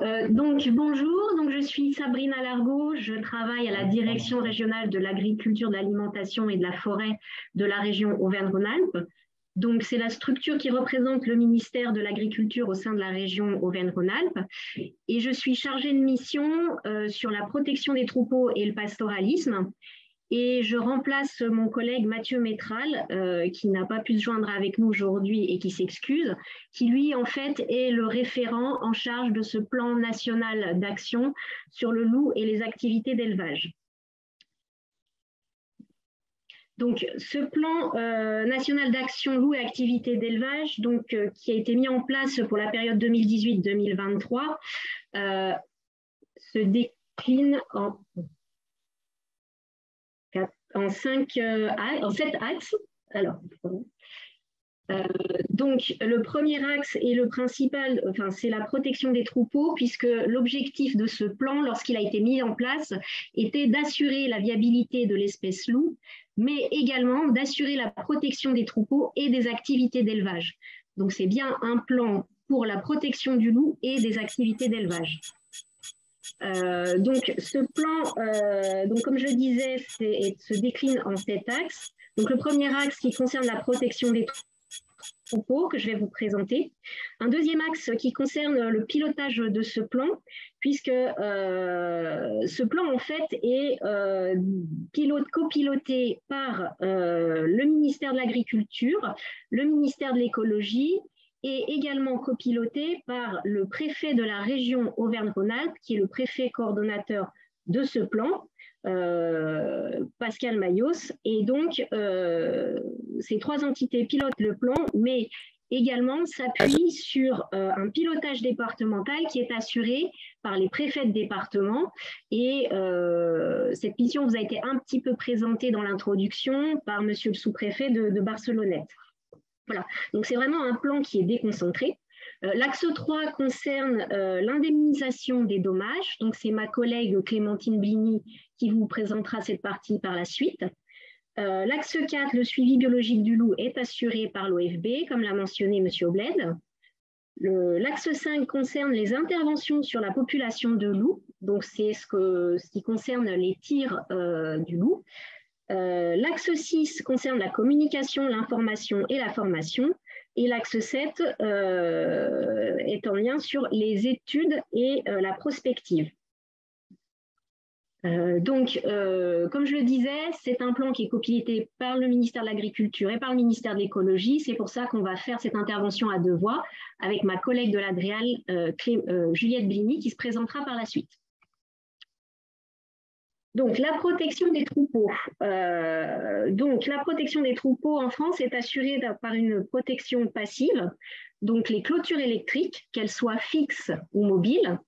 Bonjour, je suis Sabrina Largot, je travaille à la Direction régionale de l'agriculture, de l'alimentation et de la forêt de la région Auvergne-Rhône-Alpes. C'est la structure qui représente le ministère de l'Agriculture au sein de la région Auvergne-Rhône-Alpes. Et je suis chargée de mission sur la protection des troupeaux et le pastoralisme. Et je remplace mon collègue Mathieu Métral, qui n'a pas pu se joindre avec nous aujourd'hui et qui s'excuse, qui lui, en fait, est le référent en charge de ce plan national d'action sur le loup et les activités d'élevage. Ce plan national d'action loup et activités d'élevage, qui a été mis en place pour la période 2018-2023, se décline en 7 axes. Alors, le premier axe et le principal, c'est la protection des troupeaux, puisque l'objectif de ce plan, lorsqu'il a été mis en place, était d'assurer la viabilité de l'espèce loup, mais également d'assurer la protection des troupeaux et des activités d'élevage. Donc, c'est bien un plan pour la protection du loup et des activités d'élevage. Ce plan, comme je disais, se décline en 7 axes. Le premier axe qui concerne la protection des troupeaux, que je vais vous présenter. Un deuxième axe qui concerne le pilotage de ce plan, puisque ce plan, en fait, est copiloté par le ministère de l'Agriculture, le ministère de l'Écologie, et également copiloté par le préfet de la région Auvergne-Rhône-Alpes, qui est le préfet coordonnateur de ce plan, Pascal Mayos. Et ces 3 entités pilotent le plan, mais également s'appuient sur un pilotage départemental qui est assuré par les préfets de département. Et cette mission vous a été un petit peu présentée dans l'introduction par monsieur le sous-préfet de Barcelonnette. Voilà, c'est vraiment un plan qui est déconcentré. L'axe 3 concerne l'indemnisation des dommages. C'est ma collègue Clémentine Bligny qui vous présentera cette partie par la suite. L'axe 4, le suivi biologique du loup, est assuré par l'OFB, comme l'a mentionné M. Obled. L'axe 5 concerne les interventions sur la population de loups. C'est ce qui concerne les tirs du loup. L'axe 6 concerne la communication, l'information et la formation. Et l'axe 7 est en lien sur les études et la prospective. Comme je le disais, c'est un plan qui est copiloté par le ministère de l'Agriculture et par le ministère de l'Écologie. C'est pour ça qu'on va faire cette intervention à 2 voix avec ma collègue de l'Adréal, Juliette Bligny, qui se présentera par la suite. La protection des troupeaux. La protection des troupeaux en France est assurée par une protection passive. Les clôtures électriques, qu'elles soient fixes ou mobiles.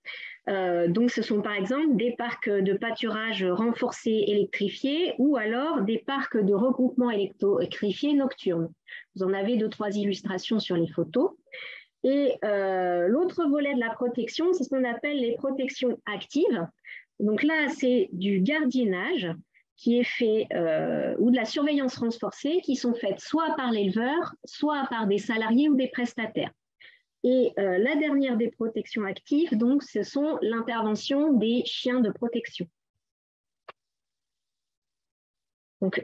Ce sont par exemple des parcs de pâturage renforcés électrifiés ou alors des parcs de regroupement électrifiés nocturnes. Vous en avez 2-3 illustrations sur les photos. Et l'autre volet de la protection, c'est ce qu'on appelle les protections actives. Là, c'est du gardiennage qui est fait, ou de la surveillance renforcée qui sont faites soit par l'éleveur, soit par des salariés ou des prestataires. Et la dernière des protections actives, ce sont l'intervention des chiens de protection.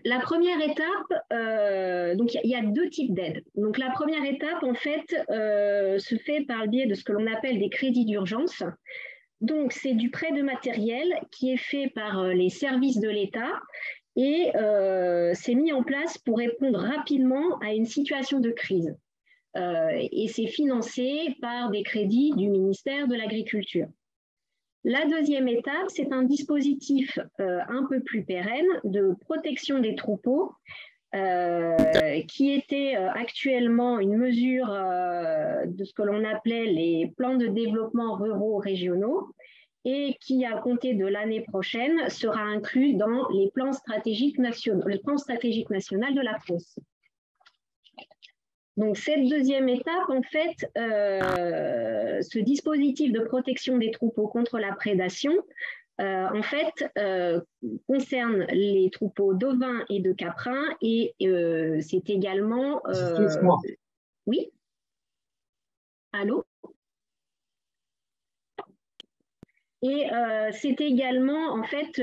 La première étape, il y a 2 types d'aides. La première étape, en fait, se fait par le biais de ce que l'on appelle des crédits d'urgence. C'est du prêt de matériel qui est fait par les services de l'État et c'est mis en place pour répondre rapidement à une situation de crise. Et c'est financé par des crédits du ministère de l'Agriculture. La deuxième étape, c'est un dispositif un peu plus pérenne de protection des troupeaux qui était actuellement une mesure de ce que l'on appelait les plans de développement ruraux régionaux et qui, à compter de l'année prochaine, sera inclus dans les plans stratégiques nationaux, le plan stratégique national de la France. Cette deuxième étape, en fait, ce dispositif de protection des troupeaux contre la prédation, en fait, concerne les troupeaux d'ovins et de caprins et c'est également… Oui. Allô? Et c'est également, en fait,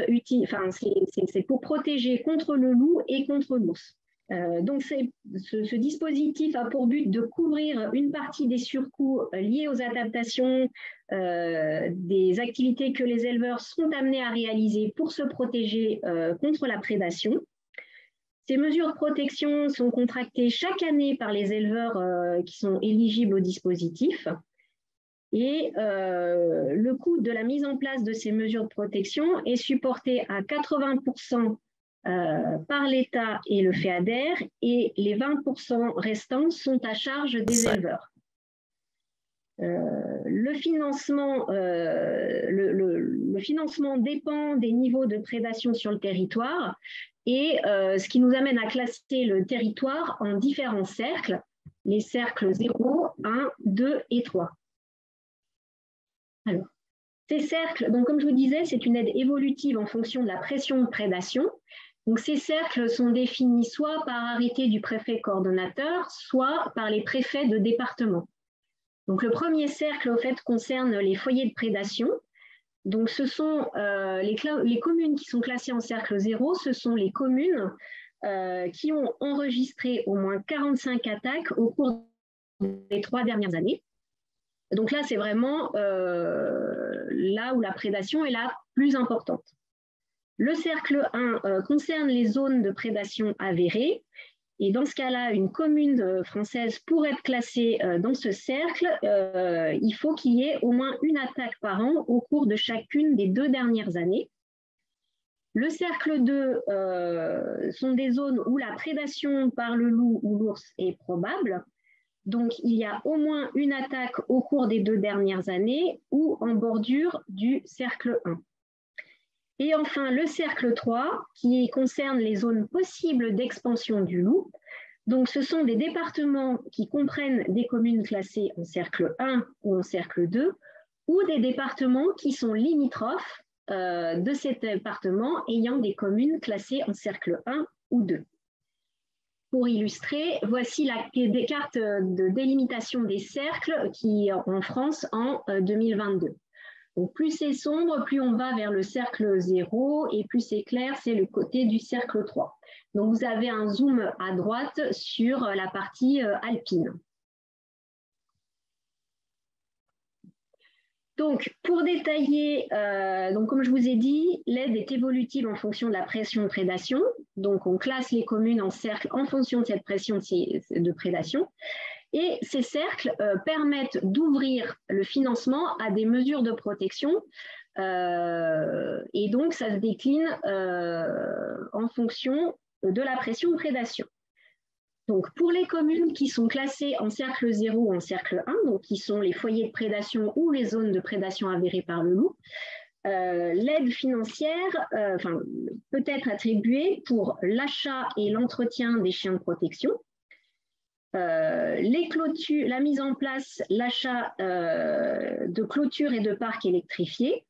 c'est pour protéger contre le loup et contre l'ours. Donc, ce dispositif a pour but de couvrir une partie des surcoûts liés aux adaptations des activités que les éleveurs sont amenés à réaliser pour se protéger contre la prédation. Ces mesures de protection sont contractées chaque année par les éleveurs qui sont éligibles au dispositif. Et le coût de la mise en place de ces mesures de protection est supporté à 80% par l'État et le FEADER, et les 20% restants sont à charge des éleveurs. Le financement dépend des niveaux de prédation sur le territoire, et ce qui nous amène à classer le territoire en différents cercles, les cercles 0, 1, 2 et 3. Alors, ces cercles, donc comme je vous disais, c'est une aide évolutive en fonction de la pression de prédation. Donc, ces cercles sont définis soit par arrêté du préfet coordonnateur, soit par les préfets de département. Donc, le premier cercle, au fait, concerne les foyers de prédation. Donc, ce sont les communes qui sont classées en cercle 0, ce sont les communes qui ont enregistré au moins 45 attaques au cours des 3 dernières années. Donc là, c'est vraiment là où la prédation est la plus importante. Le cercle 1 concerne les zones de prédation avérées. Et dans ce cas-là, une commune française, pour être classée dans ce cercle, il faut qu'il y ait au moins une attaque par an au cours de chacune des 2 dernières années. Le cercle 2 sont des zones où la prédation par le loup ou l'ours est probable. Donc, il y a au moins une attaque au cours des 2 dernières années ou en bordure du cercle 1. Et enfin, le cercle 3, qui concerne les zones possibles d'expansion du loup. Donc, ce sont des départements qui comprennent des communes classées en cercle 1 ou en cercle 2, ou des départements qui sont limitrophes de ces départements ayant des communes classées en cercle 1 ou 2. Pour illustrer, voici des cartes de délimitation des cercles qui en France en 2022. Donc, plus c'est sombre, plus on va vers le cercle 0, et plus c'est clair, c'est le côté du cercle 3. Donc, vous avez un zoom à droite sur la partie alpine. Donc, pour détailler, donc comme je vous ai dit, l'aide est évolutive en fonction de la pression de prédation. Donc, on classe les communes en cercles en fonction de cette pression de prédation. Et ces cercles permettent d'ouvrir le financement à des mesures de protection. Et donc, ça se décline en fonction de la pression de prédation. Donc, pour les communes qui sont classées en cercle 0 ou en cercle 1, donc qui sont les foyers de prédation ou les zones de prédation avérées par le loup, l'aide financière peut être attribuée pour l'achat et l'entretien des chiens de protection, les clôtures, la mise en place, l'achat de clôtures et de parcs électrifiés,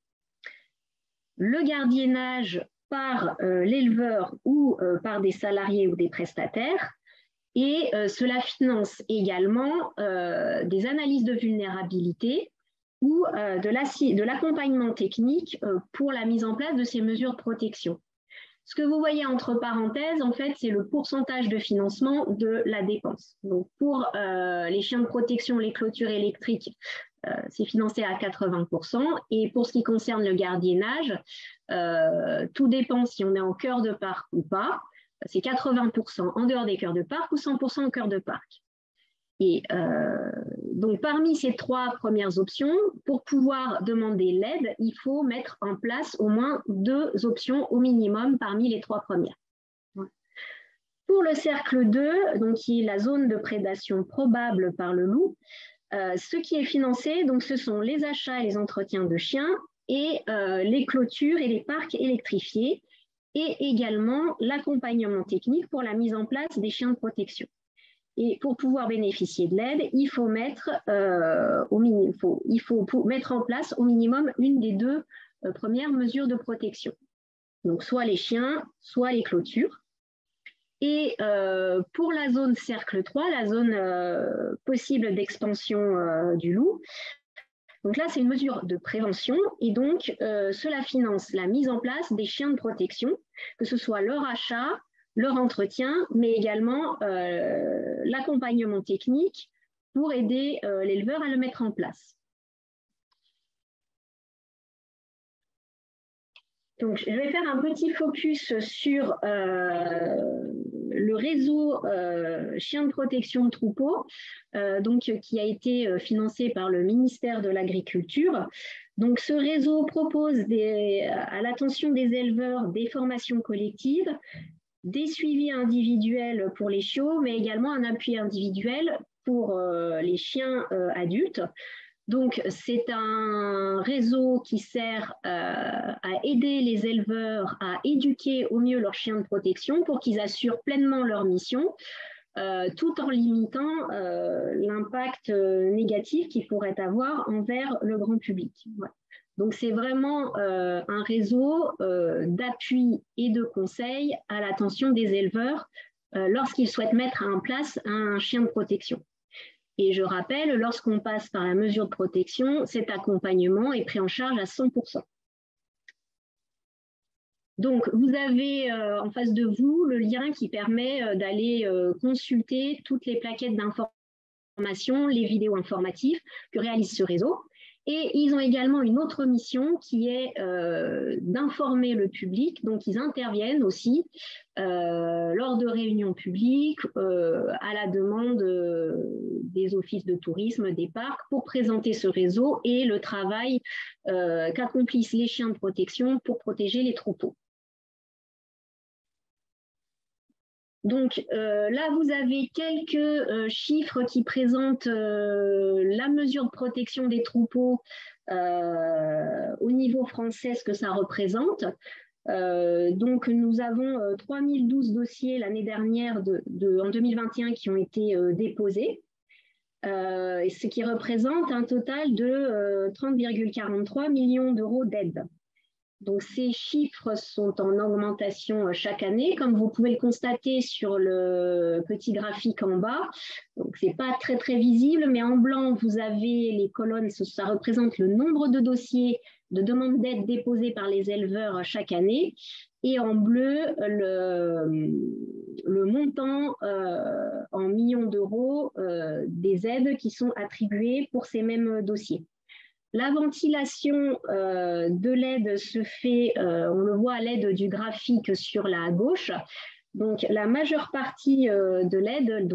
le gardiennage par l'éleveur ou par des salariés ou des prestataires, et cela finance également des analyses de vulnérabilité ou de l'accompagnement technique pour la mise en place de ces mesures de protection. Ce que vous voyez entre parenthèses, en fait, c'est le pourcentage de financement de la dépense. Donc, pour les chiens de protection, les clôtures électriques, c'est financé à 80%. Et pour ce qui concerne le gardiennage, tout dépend si on est en cœur de parc ou pas. C'est 80% en dehors des cœurs de parc ou 100% en cœur de parc. Et donc, parmi ces 3 premières options, pour pouvoir demander l'aide, il faut mettre en place au moins 2 options au minimum parmi les 3 premières. Pour le cercle 2, donc, qui est la zone de prédation probable par le loup, ce qui est financé, donc, ce sont les achats et les entretiens de chiens et les clôtures et les parcs électrifiés, et également l'accompagnement technique pour la mise en place des chiens de protection. Et pour pouvoir bénéficier de l'aide, il faut mettre mettre en place au minimum une des 2 premières mesures de protection. Donc, soit les chiens, soit les clôtures. Et pour la zone cercle 3, la zone possible d'expansion du loup, Donc là, c'est une mesure de prévention et donc cela finance la mise en place des chiens de protection, que ce soit leur achat, leur entretien, mais également l'accompagnement technique pour aider l'éleveur à le mettre en place. Donc, je vais faire un petit focus sur le réseau chiens de protection de troupeaux, qui a été financé par le ministère de l'Agriculture. Donc, ce réseau propose à l'attention des éleveurs des formations collectives, des suivis individuels pour les chiots, mais également un appui individuel pour les chiens adultes. Donc, c'est un réseau qui sert à aider les éleveurs à éduquer au mieux leurs chiens de protection pour qu'ils assurent pleinement leur mission, tout en limitant l'impact négatif qu'ils pourraient avoir envers le grand public. Voilà. Donc, c'est vraiment un réseau d'appui et de conseil à l'attention des éleveurs lorsqu'ils souhaitent mettre en place un chien de protection. Et je rappelle, lorsqu'on passe par la mesure de protection, cet accompagnement est pris en charge à 100%. Donc, vous avez en face de vous le lien qui permet d'aller consulter toutes les plaquettes d'information, les vidéos informatives que réalise ce réseau. Et ils ont également une autre mission qui est d'informer le public. Donc, ils interviennent aussi lors de réunions publiques, à la demande des offices de tourisme, des parcs, pour présenter ce réseau et le travail qu'accomplissent les chiens de protection pour protéger les troupeaux. Donc là, vous avez quelques chiffres qui présentent la mesure de protection des troupeaux au niveau français, ce que ça représente. Donc, nous avons 3012 dossiers l'année dernière en 2021 qui ont été déposés, ce qui représente un total de 30,43 millions d'euros d'aide. Donc, ces chiffres sont en augmentation chaque année, comme vous pouvez le constater sur le petit graphique en bas. Donc, ce n'est pas très, très visible, mais en blanc, vous avez les colonnes, ça représente le nombre de dossiers de demandes d'aide déposées par les éleveurs chaque année. Et en bleu, le montant en millions d'euros des aides qui sont attribuées pour ces mêmes dossiers. La ventilation de l'aide se fait, on le voit à l'aide du graphique sur la gauche. Donc, la majeure partie de l'aide,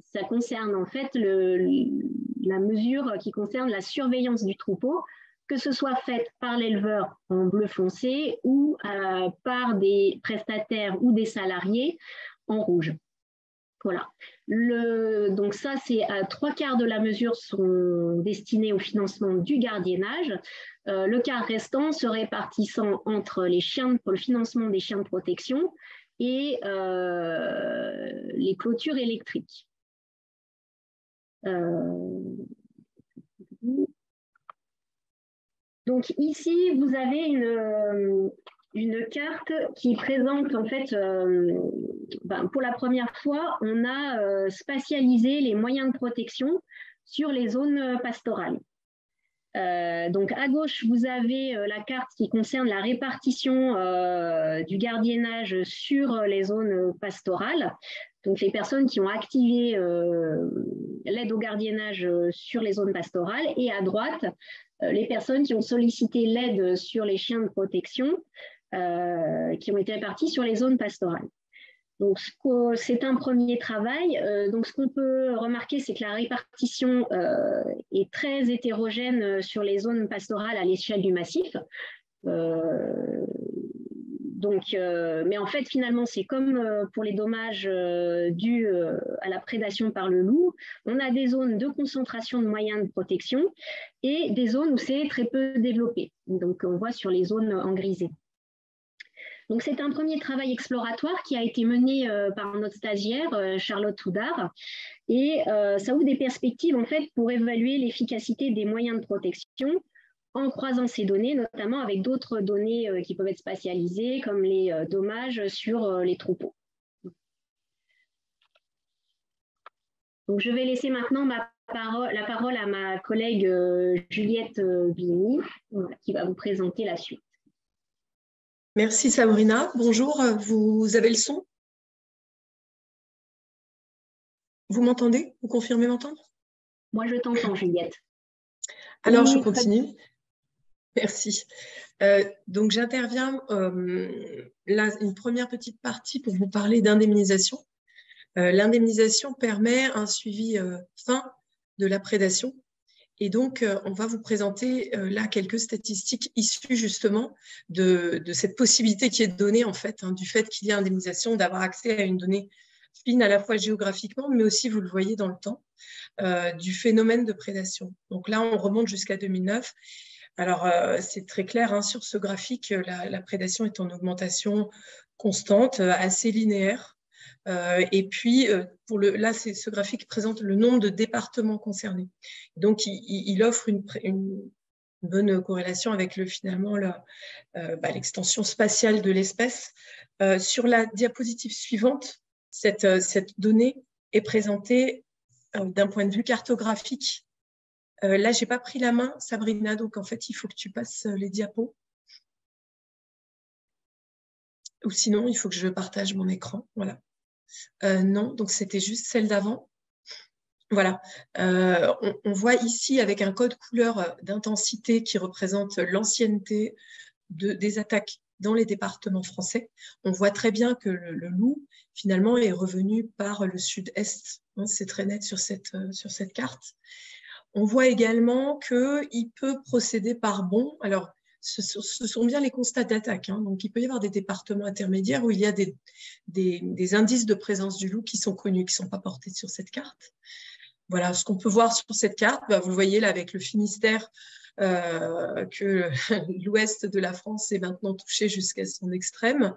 ça concerne en fait la mesure qui concerne la surveillance du troupeau, que ce soit faite par l'éleveur en bleu foncé ou par des prestataires ou des salariés en rouge. Voilà. Donc ça, c'est à 3/4 de la mesure sont destinés au financement du gardiennage. Le quart restant se répartissant entre pour le financement des chiens de protection et les clôtures électriques. Donc ici, vous avez une carte qui présente en fait, pour la première fois, on a spatialisé les moyens de protection sur les zones pastorales. Donc à gauche, vous avez la carte qui concerne la répartition du gardiennage sur les zones pastorales. Donc les personnes qui ont activé l'aide au gardiennage sur les zones pastorales, et à droite, les personnes qui ont sollicité l'aide sur les chiens de protection qui ont été répartis sur les zones pastorales. Donc, c'est un premier travail. Donc, ce qu'on peut remarquer, c'est que la répartition est très hétérogène sur les zones pastorales à l'échelle du massif. Mais en fait, finalement, c'est comme pour les dommages dus à la prédation par le loup. On a des zones de concentration de moyens de protection et des zones où c'est très peu développé. Donc, on voit sur les zones en grisé. Donc, c'est un premier travail exploratoire qui a été mené par notre stagiaire, Charlotte Houdard, et ça ouvre des perspectives en fait, pour évaluer l'efficacité des moyens de protection en croisant ces données, notamment avec d'autres données qui peuvent être spatialisées, comme les dommages sur les troupeaux. Donc, je vais laisser maintenant ma la parole à ma collègue Juliette Bini, qui va vous présenter la suite. Merci Sabrina. Bonjour, vous avez le son? Vous m'entendez? Vous confirmez m'entendre? Moi, je t'entends, Juliette. Alors, je continue. Merci. Donc, j'interviens là, une première petite partie pour vous parler d'indemnisation. L'indemnisation permet un suivi fin de la prédation. Et donc, on va vous présenter là quelques statistiques issues justement de cette possibilité qui est donnée en fait, du fait qu'il y a indemnisation, d'avoir accès à une donnée fine à la fois géographiquement, mais aussi, vous le voyez dans le temps, du phénomène de prédation. Donc là, on remonte jusqu'à 2009. Alors, c'est très clair sur ce graphique, la prédation est en augmentation constante, assez linéaire. Et puis, là, ce graphique présente le nombre de départements concernés. Donc, il offre une bonne corrélation avec finalement l'extension spatiale de l'espèce. Sur la diapositive suivante, cette donnée est présentée d'un point de vue cartographique. Là, je n'ai pas pris la main, Sabrina, donc en fait, il faut que tu passes les diapos. Ou sinon, il faut que je partage mon écran. Voilà. Non, donc c'était juste celle d'avant. Voilà. On voit ici avec un code couleur d'intensité qui représente l'ancienneté des attaques dans les départements français. On voit très bien que le loup, finalement, est revenu par le sud-est. C'est très net sur cette carte. On voit également qu'il peut procéder par bond. Alors, ce sont bien les constats d'attaque. Donc, il peut y avoir des départements intermédiaires où il y a des indices de présence du loup qui sont connus, qui ne sont pas portés sur cette carte. Voilà ce qu'on peut voir sur cette carte. Vous le voyez là avec le Finistère, que l'ouest de la France est maintenant touché jusqu'à son extrême,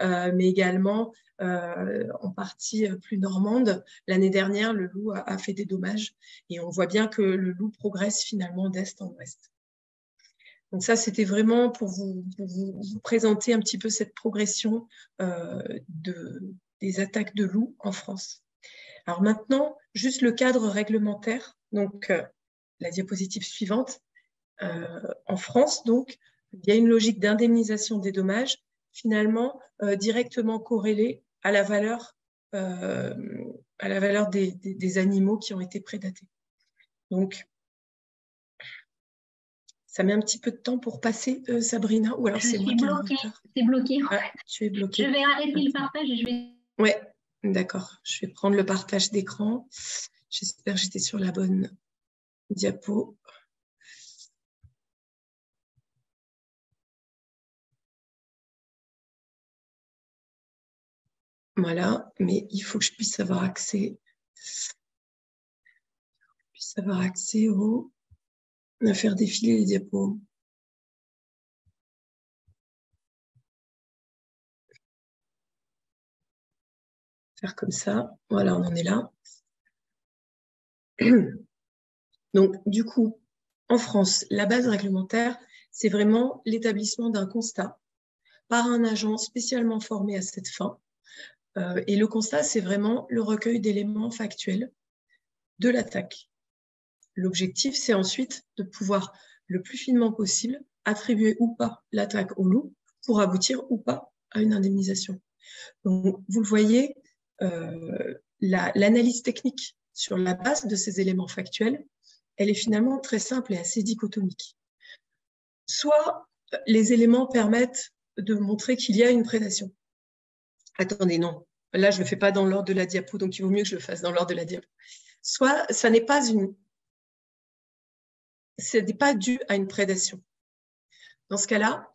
mais également en partie plus normande. L'année dernière, le loup a fait des dommages et on voit bien que le loup progresse finalement d'est en ouest. Donc ça, c'était vraiment pour vous présenter un petit peu cette progression des attaques de loups en France. Alors maintenant, juste le cadre réglementaire. Donc, la diapositive suivante. En France, donc, il y a une logique d'indemnisation des dommages finalement directement corrélée à la valeur des animaux qui ont été prédatés. Donc, ça met un petit peu de temps pour passer, Sabrina, ou alors c'est moi qui ai un retard. C'est bloqué. Ah, tu es bloqué. Je vais arrêter le partage et je vais... Ouais, d'accord. Je vais prendre le partage d'écran. J'espère que j'étais sur la bonne diapo. Voilà, mais il faut que je puisse avoir accès. À faire défiler les diapos. Faire comme ça. Voilà, on en est là. Donc, du coup, en France, la base réglementaire, c'est vraiment l'établissement d'un constat par un agent spécialement formé à cette fin. Et le constat, c'est vraiment le recueil d'éléments factuels de l'attaque. L'objectif, c'est ensuite de pouvoir, le plus finement possible, attribuer ou pas l'attaque au loup pour aboutir ou pas à une indemnisation. Donc, vous le voyez, l'analyse technique sur la base de ces éléments factuels, elle est finalement très simple et assez dichotomique. Soit les éléments permettent de montrer qu'il y a une prédation. Attendez, non. Là, je ne le fais pas dans l'ordre de la diapo, donc il vaut mieux que je le fasse dans l'ordre de la diapo. Soit ça n'est pas dû à une prédation. Dans ce cas-là,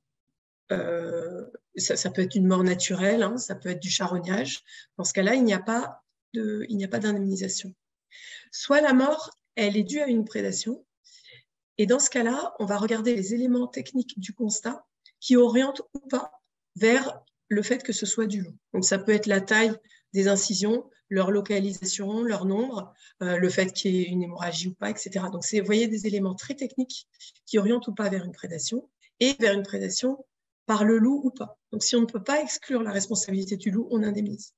ça peut être une mort naturelle, ça peut être du charognage. Dans ce cas-là, il n'y a pas d'indemnisation. Soit la mort, elle est due à une prédation. Et dans ce cas-là, on va regarder les éléments techniques du constat qui orientent ou pas vers le fait que ce soit du loup. Donc, ça peut être la taille des incisions, leur localisation, leur nombre, le fait qu'il y ait une hémorragie ou pas, etc. Donc, vous voyez des éléments très techniques qui orientent ou pas vers une prédation et vers une prédation par le loup ou pas. Donc, si on ne peut pas exclure la responsabilité du loup, on indemnise.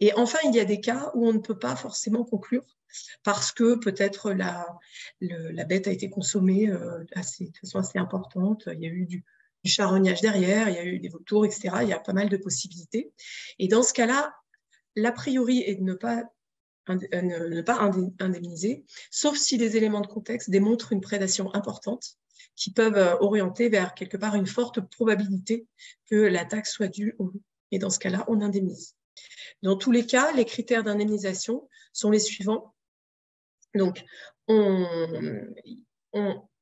Et enfin, il y a des cas où on ne peut pas forcément conclure parce que peut-être la bête a été consommée de façon assez importante. Il y a eu du charognage derrière, il y a eu des vautours, etc. Il y a pas mal de possibilités. Et dans ce cas-là, l'a priori est de ne pas indemniser, sauf si les éléments de contexte démontrent une prédation importante qui peuvent orienter vers quelque part une forte probabilité que l'attaque soit due au loup. Et dans ce cas-là, on indemnise. Dans tous les cas, les critères d'indemnisation sont les suivants. Donc, on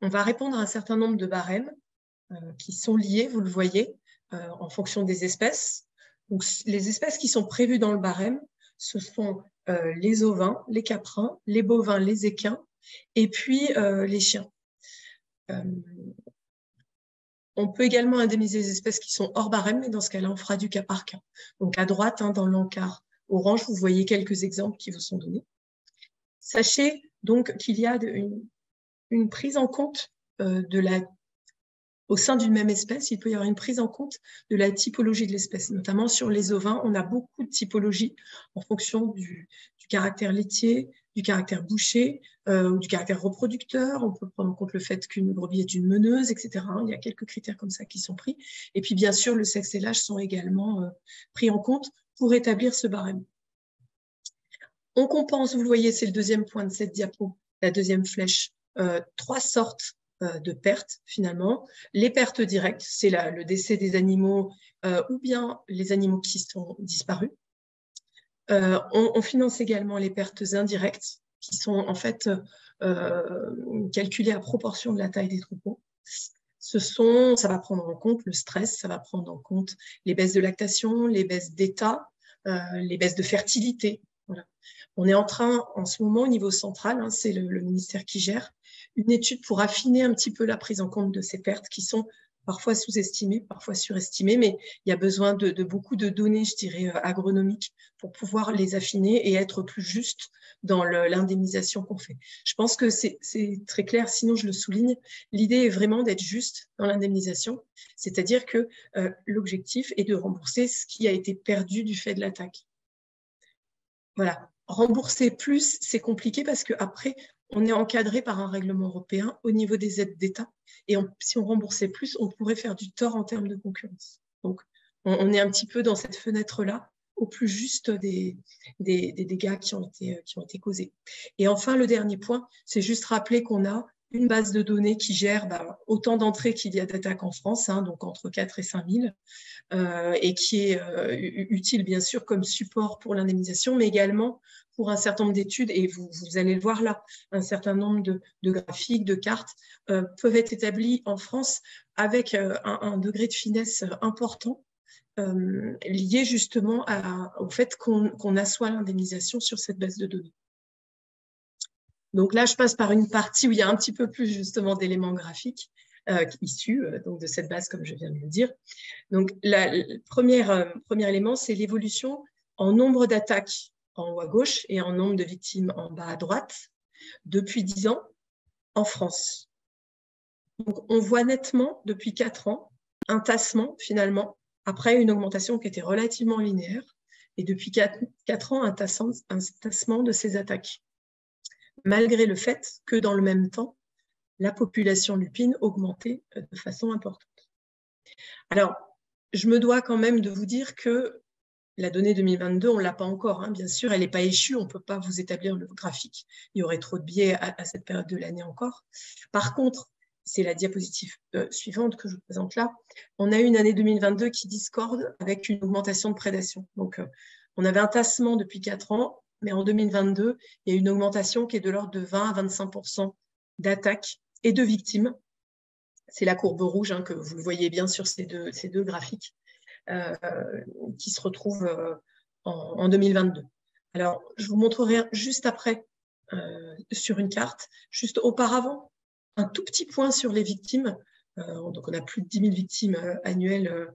va répondre à un certain nombre de barèmes qui sont liés, vous le voyez, en fonction des espèces. Donc, les espèces qui sont prévues dans le barème, ce sont les ovins, les caprins, les bovins, les équins, et puis les chiens. On peut également indemniser les espèces qui sont hors barème, mais dans ce cas-là, on fera du cas par cas. Donc, à droite, dans l'encart orange, vous voyez quelques exemples qui vous sont donnés. Sachez donc qu'il y a une prise en compte au sein d'une même espèce, il peut y avoir une prise en compte de la typologie de l'espèce. Notamment sur les ovins, on a beaucoup de typologies en fonction du caractère laitier, du caractère boucher, ou du caractère reproducteur. On peut prendre en compte le fait qu'une brebis est une meneuse, etc. Il y a quelques critères comme ça qui sont pris. Et puis, bien sûr, le sexe et l'âge sont également pris en compte pour établir ce barème. On compense, vous le voyez, c'est le deuxième point de cette diapo, la deuxième flèche, 3 sortes de pertes finalement. Les pertes directes, c'est le décès des animaux ou bien les animaux qui sont disparus. On finance également les pertes indirectes qui sont en fait calculées à proportion de la taille des troupeaux. Ça va prendre en compte le stress, ça va prendre en compte les baisses de lactation, les baisses d'état, les baisses de fertilité. Voilà. On est en train, en ce moment, au niveau central, c'est le ministère qui gère, une étude pour affiner un petit peu la prise en compte de ces pertes qui sont parfois sous-estimées, parfois surestimées, mais il y a besoin de beaucoup de données, je dirais, agronomiques pour pouvoir les affiner et être plus juste dans l'indemnisation qu'on fait. Je pense que c'est très clair, sinon je le souligne. L'idée est vraiment d'être juste dans l'indemnisation, c'est-à-dire que l'objectif est de rembourser ce qui a été perdu du fait de l'attaque. Voilà. Rembourser plus, c'est compliqué parce qu'après, on est encadré par un règlement européen au niveau des aides d'État. Et si on remboursait plus, on pourrait faire du tort en termes de concurrence. Donc, on est un petit peu dans cette fenêtre-là, au plus juste des dégâts qui ont été causés. Et enfin, le dernier point, c'est juste rappeler qu'on a une base de données qui gère autant d'entrées qu'il y a d'attaques en France, donc entre 4 et 5 000, et qui est utile bien sûr comme support pour l'indemnisation, mais également pour un certain nombre d'études, et vous allez le voir là, un certain nombre de graphiques, de cartes peuvent être établis en France avec un degré de finesse important, lié justement au fait qu'on assoit l'indemnisation sur cette base de données. Donc là, je passe par une partie où il y a un petit peu plus justement d'éléments graphiques issus donc de cette base, comme je viens de le dire. Donc, le premier élément, c'est l'évolution en nombre d'attaques en haut à gauche et en nombre de victimes en bas à droite depuis 10 ans en France. Donc, on voit nettement depuis 4 ans un tassement finalement, après une augmentation qui était relativement linéaire, et depuis 4 ans un tassement de ces attaques, malgré le fait que dans le même temps, la population lupine augmentait de façon importante. Alors, je me dois quand même de vous dire que la donnée 2022, on ne l'a pas encore, bien sûr, elle n'est pas échue, on ne peut pas vous établir le graphique. Il y aurait trop de biais à cette période de l'année encore. Par contre, c'est la diapositive suivante que je vous présente là, on a eu une année 2022 qui discorde avec une augmentation de prédation. Donc, on avait un tassement depuis 4 ans, mais en 2022, il y a une augmentation qui est de l'ordre de 20 à 25% d'attaques et de victimes. C'est la courbe rouge, que vous le voyez bien sur ces deux graphiques, qui se retrouvent en 2022. Alors, je vous montrerai juste après sur une carte, juste auparavant, un tout petit point sur les victimes. Donc, on a plus de 10 000 victimes annuelles.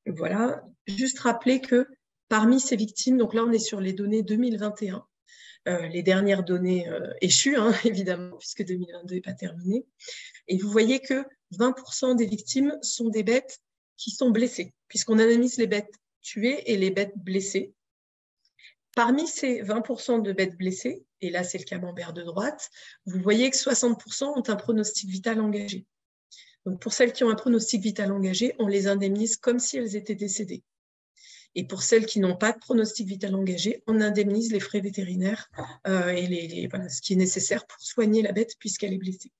Voilà. Juste rappeler que parmi ces victimes, donc là, on est sur les données 2021, les dernières données échues, évidemment, puisque 2022 n'est pas terminé. Et vous voyez que 20% des victimes sont des bêtes qui sont blessées, puisqu'on analyse les bêtes tuées et les bêtes blessées. Parmi ces 20% de bêtes blessées, et là c'est le camembert de droite, vous voyez que 60% ont un pronostic vital engagé. Donc pour celles qui ont un pronostic vital engagé, on les indemnise comme si elles étaient décédées. Et pour celles qui n'ont pas de pronostic vital engagé, on indemnise les frais vétérinaires et voilà, ce qui est nécessaire pour soigner la bête puisqu'elle est blessée.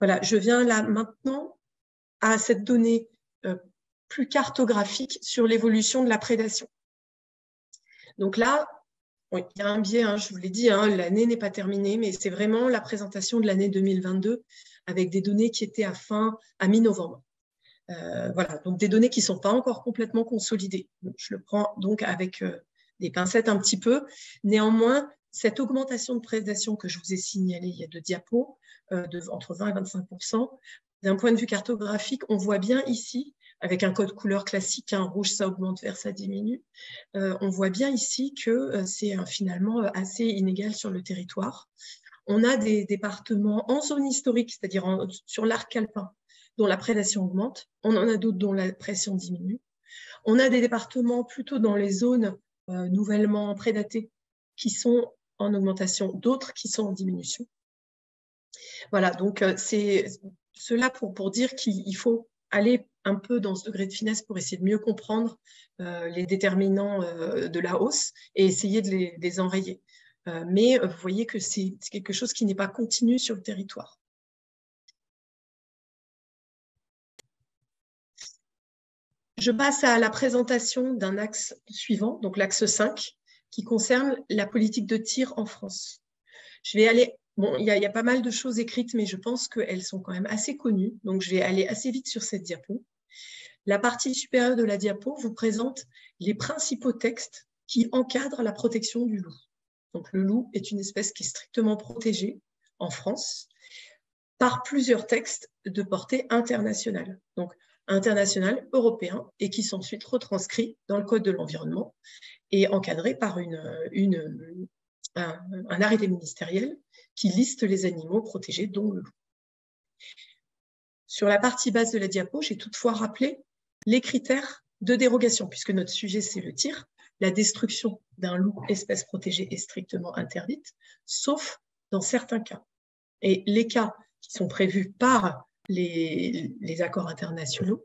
Voilà, je viens là maintenant à cette donnée plus cartographique sur l'évolution de la prédation. Donc là, oui, il y a un biais, hein, je vous l'ai dit, hein, l'année n'est pas terminée, mais c'est vraiment la présentation de l'année 2022 avec des données qui étaient à mi-novembre. Voilà, donc des données qui ne sont pas encore complètement consolidées. Donc, je le prends donc avec des pincettes un petit peu. Néanmoins, cette augmentation de prédation que je vous ai signalée il y a 2 diapos, entre 20 et 25%, d'un point de vue cartographique, on voit bien ici, avec un code couleur classique, hein, rouge ça augmente, vert ça diminue, on voit bien ici que c'est finalement assez inégal sur le territoire. On a des départements en zone historique, c'est-à-dire sur l'arc alpin, dont la prédation augmente. On en a d'autres dont la pression diminue. On a des départements plutôt dans les zones nouvellement prédatées qui sont en augmentation, d'autres qui sont en diminution. Voilà, donc c'est cela pour dire qu'il faut aller un peu dans ce degré de finesse pour essayer de mieux comprendre les déterminants de la hausse et essayer de les enrayer. Mais vous voyez que c'est quelque chose qui n'est pas continu sur le territoire. Je passe à la présentation d'un axe suivant, donc l'axe 5, qui concerne la politique de tir en France. Je vais aller, bon, il y a pas mal de choses écrites, mais je pense qu'elles sont quand même assez connues, donc je vais aller assez vite sur cette diapo. La partie supérieure de la diapo vous présente les principaux textes qui encadrent la protection du loup. Donc le loup est une espèce qui est strictement protégée en France par plusieurs textes de portée internationale. Donc international, européen, et qui sont ensuite retranscrits dans le Code de l'environnement et encadrés par un arrêté ministériel qui liste les animaux protégés, dont le loup. Sur la partie basse de la diapo, j'ai toutefois rappelé les critères de dérogation, puisque notre sujet, c'est le tir. La destruction d'un loup espèce protégée est strictement interdite, sauf dans certains cas. Et les cas qui sont prévus par les accords internationaux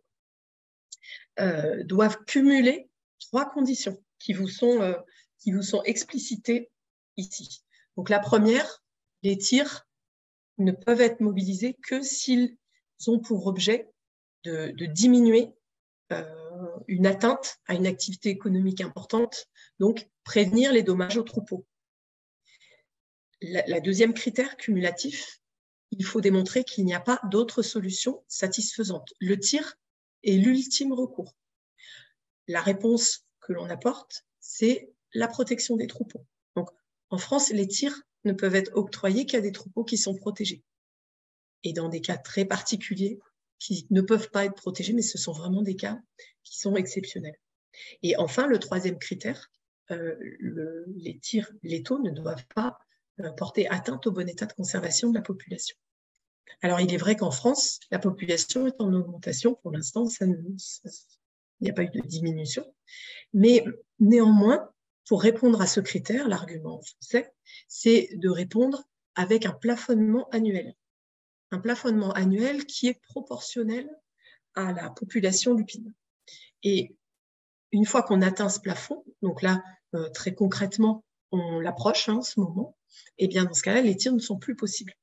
doivent cumuler 3 conditions qui vous sont explicitées ici. Donc la première, les tirs ne peuvent être mobilisés que s'ils ont pour objet de diminuer une atteinte à une activité économique importante, donc prévenir les dommages aux troupeaux. La deuxième critère cumulatif, il faut démontrer qu'il n'y a pas d'autre solution satisfaisante. Le tir est l'ultime recours. La réponse que l'on apporte, c'est la protection des troupeaux. Donc, en France, les tirs ne peuvent être octroyés qu'à des troupeaux qui sont protégés. Et dans des cas très particuliers, qui ne peuvent pas être protégés, mais ce sont vraiment des cas qui sont exceptionnels. Et enfin, le troisième critère, les tirs létaux ne doivent pas porter atteinte au bon état de conservation de la population. Alors, il est vrai qu'en France, la population est en augmentation. Pour l'instant, il n'y a pas eu de diminution. Mais néanmoins, pour répondre à ce critère, l'argument français, c'est de répondre avec un plafonnement annuel. Un plafonnement annuel qui est proportionnel à la population lupine. Et une fois qu'on atteint ce plafond, donc là, très concrètement, on l'approche en ce moment, et bien dans ce cas-là, les tirs ne sont plus possibles.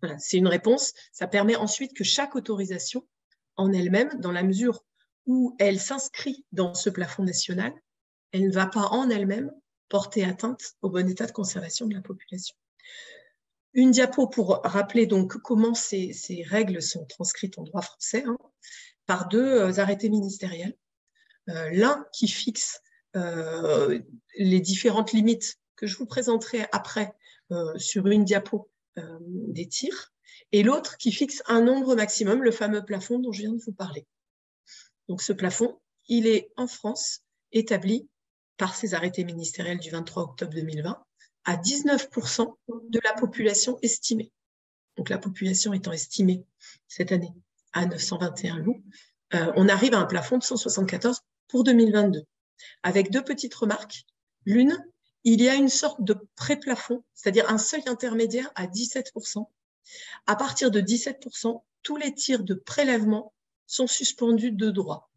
Voilà, c'est une réponse. Ça permet ensuite que chaque autorisation, en elle-même, dans la mesure où elle s'inscrit dans ce plafond national, elle ne va pas en elle-même porter atteinte au bon état de conservation de la population. Une diapo pour rappeler donc comment ces règles sont transcrites en droit français, par 2 arrêtés ministériels. L'un qui fixe les différentes limites que je vous présenterai après sur une diapo des tirs, et l'autre qui fixe un nombre maximum, le fameux plafond dont je viens de vous parler. Donc ce plafond, il est en France établi par ces arrêtés ministériels du 23 octobre 2020 à 19% de la population estimée. Donc la population étant estimée cette année à 921 loups, on arrive à un plafond de 174 pour 2022. avec deux petites remarques. L'une, il y a une sorte de pré-plafond, c'est-à-dire un seuil intermédiaire à 17%. À partir de 17%, tous les tirs de prélèvement sont suspendus de droit.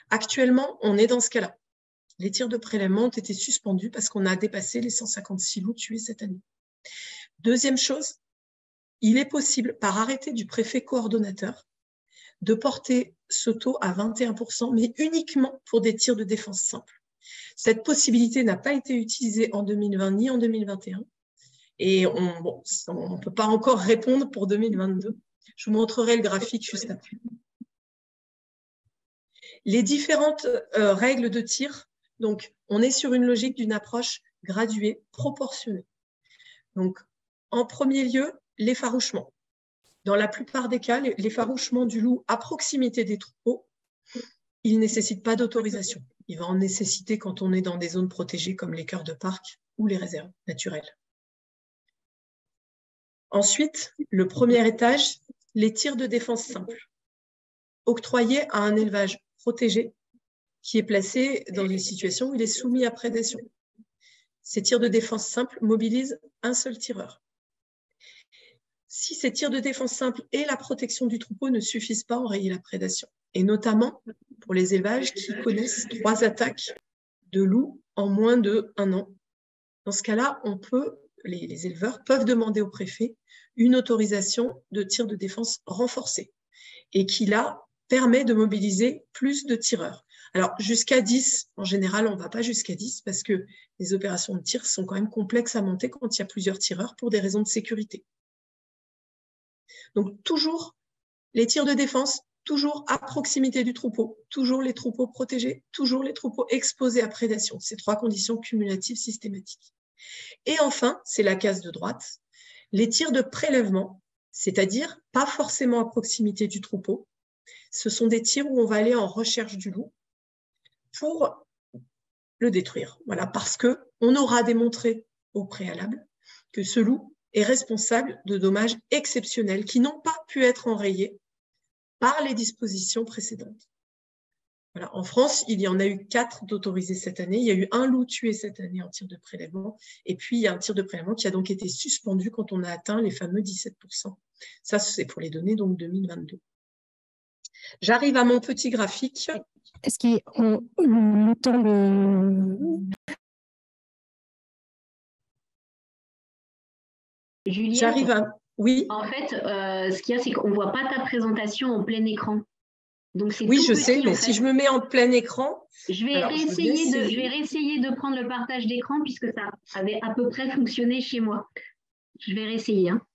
Actuellement, on est dans ce cas-là. Les tirs de prélèvement ont été suspendus parce qu'on a dépassé les 156 loups tués cette année. Deuxième chose, il est possible, par arrêté du préfet coordonnateur, de porter ce taux à 21%, mais uniquement pour des tirs de défense simple. Cette possibilité n'a pas été utilisée en 2020 ni en 2021. Et on ne peut pas encore répondre pour 2022. Je vous montrerai le graphique juste après. Les différentes règles de tir, donc on est sur une logique d'une approche graduée, proportionnée. Donc, en premier lieu, l'effarouchement. Dans la plupart des cas, l'effarouchement du loup à proximité des troupeaux, il ne nécessite pas d'autorisation. Il va en nécessiter quand on est dans des zones protégées comme les cœurs de parc ou les réserves naturelles. Ensuite, le premier étage, les tirs de défense simple, octroyés à un élevage protégé qui est placé dans une situation où il est soumis à prédation. Ces tirs de défense simple mobilisent un seul tireur. Si ces tirs de défense simple et la protection du troupeau ne suffisent pas à enrayer la prédation, et notamment pour les élevages qui connaissent 3 attaques de loups en moins d'1 an. Dans ce cas-là, les éleveurs peuvent demander au préfet une autorisation de tir de défense renforcée et qui, là, permet de mobiliser plus de tireurs. Alors, jusqu'à 10, en général, on ne va pas jusqu'à 10 parce que les opérations de tir sont quand même complexes à monter quand il y a plusieurs tireurs pour des raisons de sécurité. Donc, toujours les tirs de défense, toujours à proximité du troupeau, toujours les troupeaux protégés, toujours les troupeaux exposés à prédation. Ces 3 conditions cumulatives systématiques. Et enfin, c'est la case de droite, les tirs de prélèvement, c'est-à-dire pas forcément à proximité du troupeau. Ce sont des tirs où on va aller en recherche du loup pour le détruire. Voilà, parce qu'on aura démontré au préalable que ce loup est responsable de dommages exceptionnels qui n'ont pas pu être enrayés par les dispositions précédentes. Voilà. En France, il y en a eu 4 d'autorisés cette année. Il y a eu 1 loup tué cette année en tir de prélèvement. Et puis, il y a un tir de prélèvement qui a donc été suspendu quand on a atteint les fameux 17%. Ça, c'est pour les données donc 2022. J'arrive à mon petit graphique. Est-ce qu'on le temps de... Juliette, j'arrive à... Oui. En fait, ce qu'il y a, c'est qu'on ne voit pas ta présentation en plein écran. Donc, oui, je sais, mais si je me mets en plein écran... Je vais réessayer de prendre le partage d'écran puisque ça avait à peu près fonctionné chez moi. Je vais réessayer. Hein.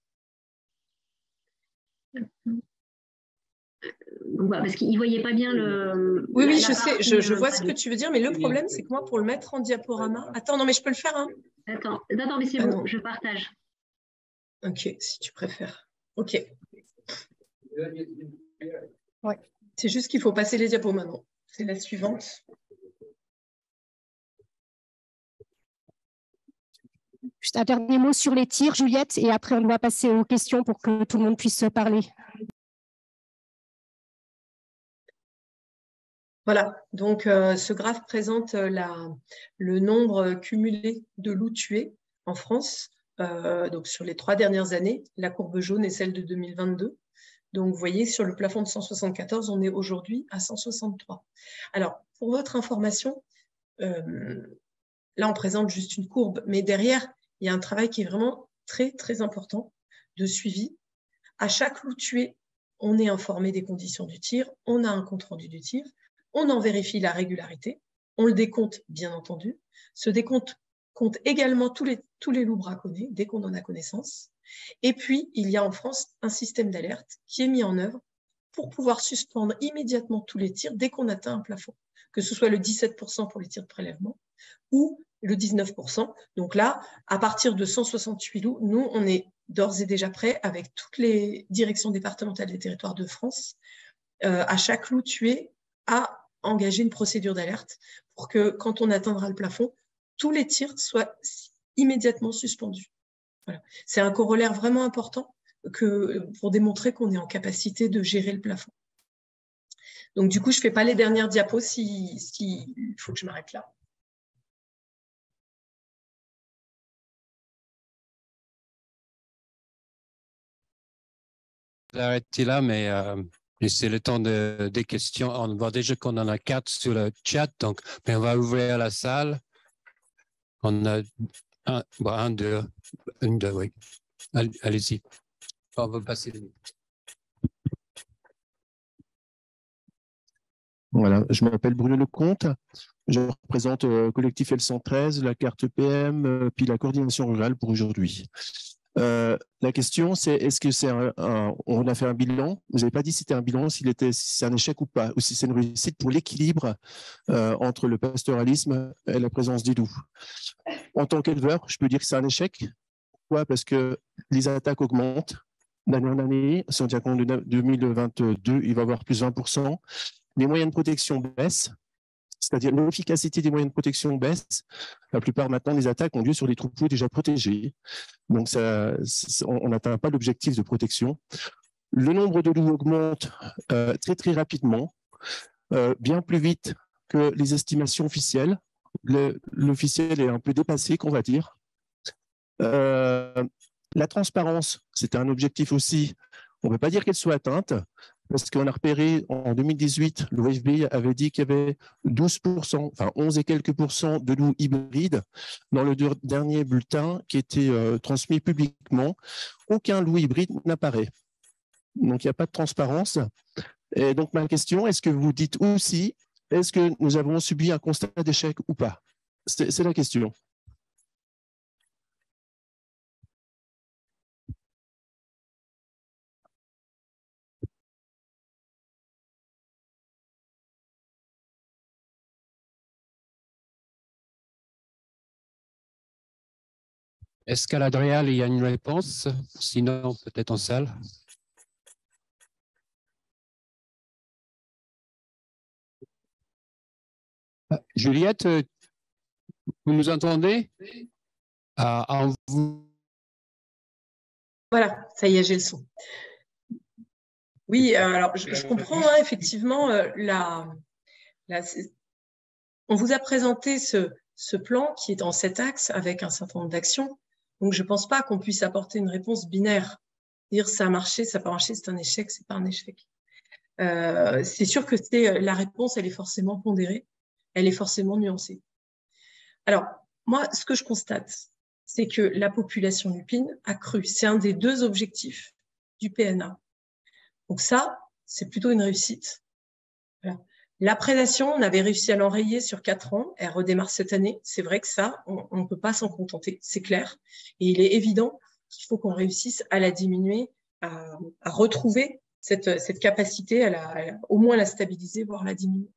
Donc, parce qu'ils ne voyaient pas bien le... Oui, je sais, je vois ce que tu veux dire, mais le problème, c'est que moi, pour le mettre en diaporama... Attends, non, mais je peux le faire, hein. Attends, mais c'est bon, je partage. Ok, si tu préfères. Ok. Ouais. C'est juste qu'il faut passer les diapos maintenant. C'est la suivante. Juste un dernier mot sur les tirs, Juliette, et après on va passer aux questions pour que tout le monde puisse parler. Voilà, donc ce graphe présente le nombre cumulé de loups tués en France. Donc sur les 3 dernières années, la courbe jaune est celle de 2022. Donc vous voyez, sur le plafond de 174, on est aujourd'hui à 163. Alors, pour votre information, là on présente juste une courbe, mais derrière, il y a un travail qui est vraiment très, très important de suivi. À chaque loup tué, on est informé des conditions du tir, on a un compte-rendu du tir, on en vérifie la régularité, on le décompte, bien entendu. Ce décompte compte également tous les loups braconnés, dès qu'on en a connaissance. Et puis, il y a en France un système d'alerte qui est mis en œuvre pour pouvoir suspendre immédiatement tous les tirs dès qu'on atteint un plafond, que ce soit le 17% pour les tirs de prélèvement ou le 19%. Donc là, à partir de 168 loups, nous, on est d'ores et déjà prêts avec toutes les directions départementales des territoires de France, à chaque loup tué, à engager une procédure d'alerte pour que, quand on atteindra le plafond, tous les tirs soient immédiatement suspendus. Voilà. C'est un corollaire vraiment important pour démontrer qu'on est en capacité de gérer le plafond. Donc, du coup, je ne fais pas les dernières diapos il faut que je m'arrête là. arrêter là, mais c'est le temps des questions. On voit déjà qu'on en a 4 sur le chat, donc mais on va ouvrir la salle. On a un, deux, oui. Allez-y. On va passer. Voilà, je m'appelle Bruno Lecomte. Je représente Collectif L113, la carte PM, puis la coordination rurale pour aujourd'hui. La question, c'est est-ce que c'est on a fait un bilan? Vous n'avez pas dit si c'était un bilan, si c'est un échec ou pas, ou si c'est une réussite pour l'équilibre entre le pastoralisme et la présence des loups. En tant qu'éleveur, je peux dire que c'est un échec. Pourquoi? Parce que les attaques augmentent d'année en année. Si on tient compte de 2022, il va y avoir plus 20%. Les moyens de protection baissent, c'est-à-dire l'efficacité des moyens de protection baisse. La plupart maintenant, les attaques ont lieu sur des troupeaux déjà protégés. Donc, on n'atteint pas l'objectif de protection. Le nombre de loups augmente très, très rapidement, bien plus vite que les estimations officielles. L'officiel est un peu dépassé, qu'on va dire. La transparence, c'était un objectif aussi. On ne peut pas dire qu'elle soit atteinte, parce qu'on a repéré en 2018, l'OFB avait dit qu'il y avait 12%, enfin 11 et quelques pourcents de loups hybrides dans le dernier bulletin qui était transmis publiquement. Aucun loup hybride n'apparaît. Donc, il n'y a pas de transparence. Et donc, ma question, est-ce que vous dites aussi, est-ce que nous avons subi un constat d'échec ou pas? C'est la question. Est-ce qu'à l'Adréal, il y a une réponse? Sinon, peut-être en salle. Juliette, vous nous entendez? Voilà, ça y est, j'ai le son. Oui, alors je comprends effectivement, on vous a présenté ce plan qui est en 7 axes avec un certain nombre d'actions. Donc, je ne pense pas qu'on puisse apporter une réponse binaire. Dire ça a marché, ça n'a pas marché, c'est un échec, c'est pas un échec. C'est sûr que la réponse, elle est forcément pondérée, elle est forcément nuancée. Alors, moi, ce que je constate, c'est que la population lupine a cru. C'est un des 2 objectifs du PNA. Donc ça, c'est plutôt une réussite. Voilà. La prédation, on avait réussi à l'enrayer sur 4 ans. Elle redémarre cette année. C'est vrai que ça, on ne peut pas s'en contenter, c'est clair. Et il est évident qu'il faut qu'on réussisse à la diminuer, à retrouver cette capacité, au moins la stabiliser, voire la diminuer.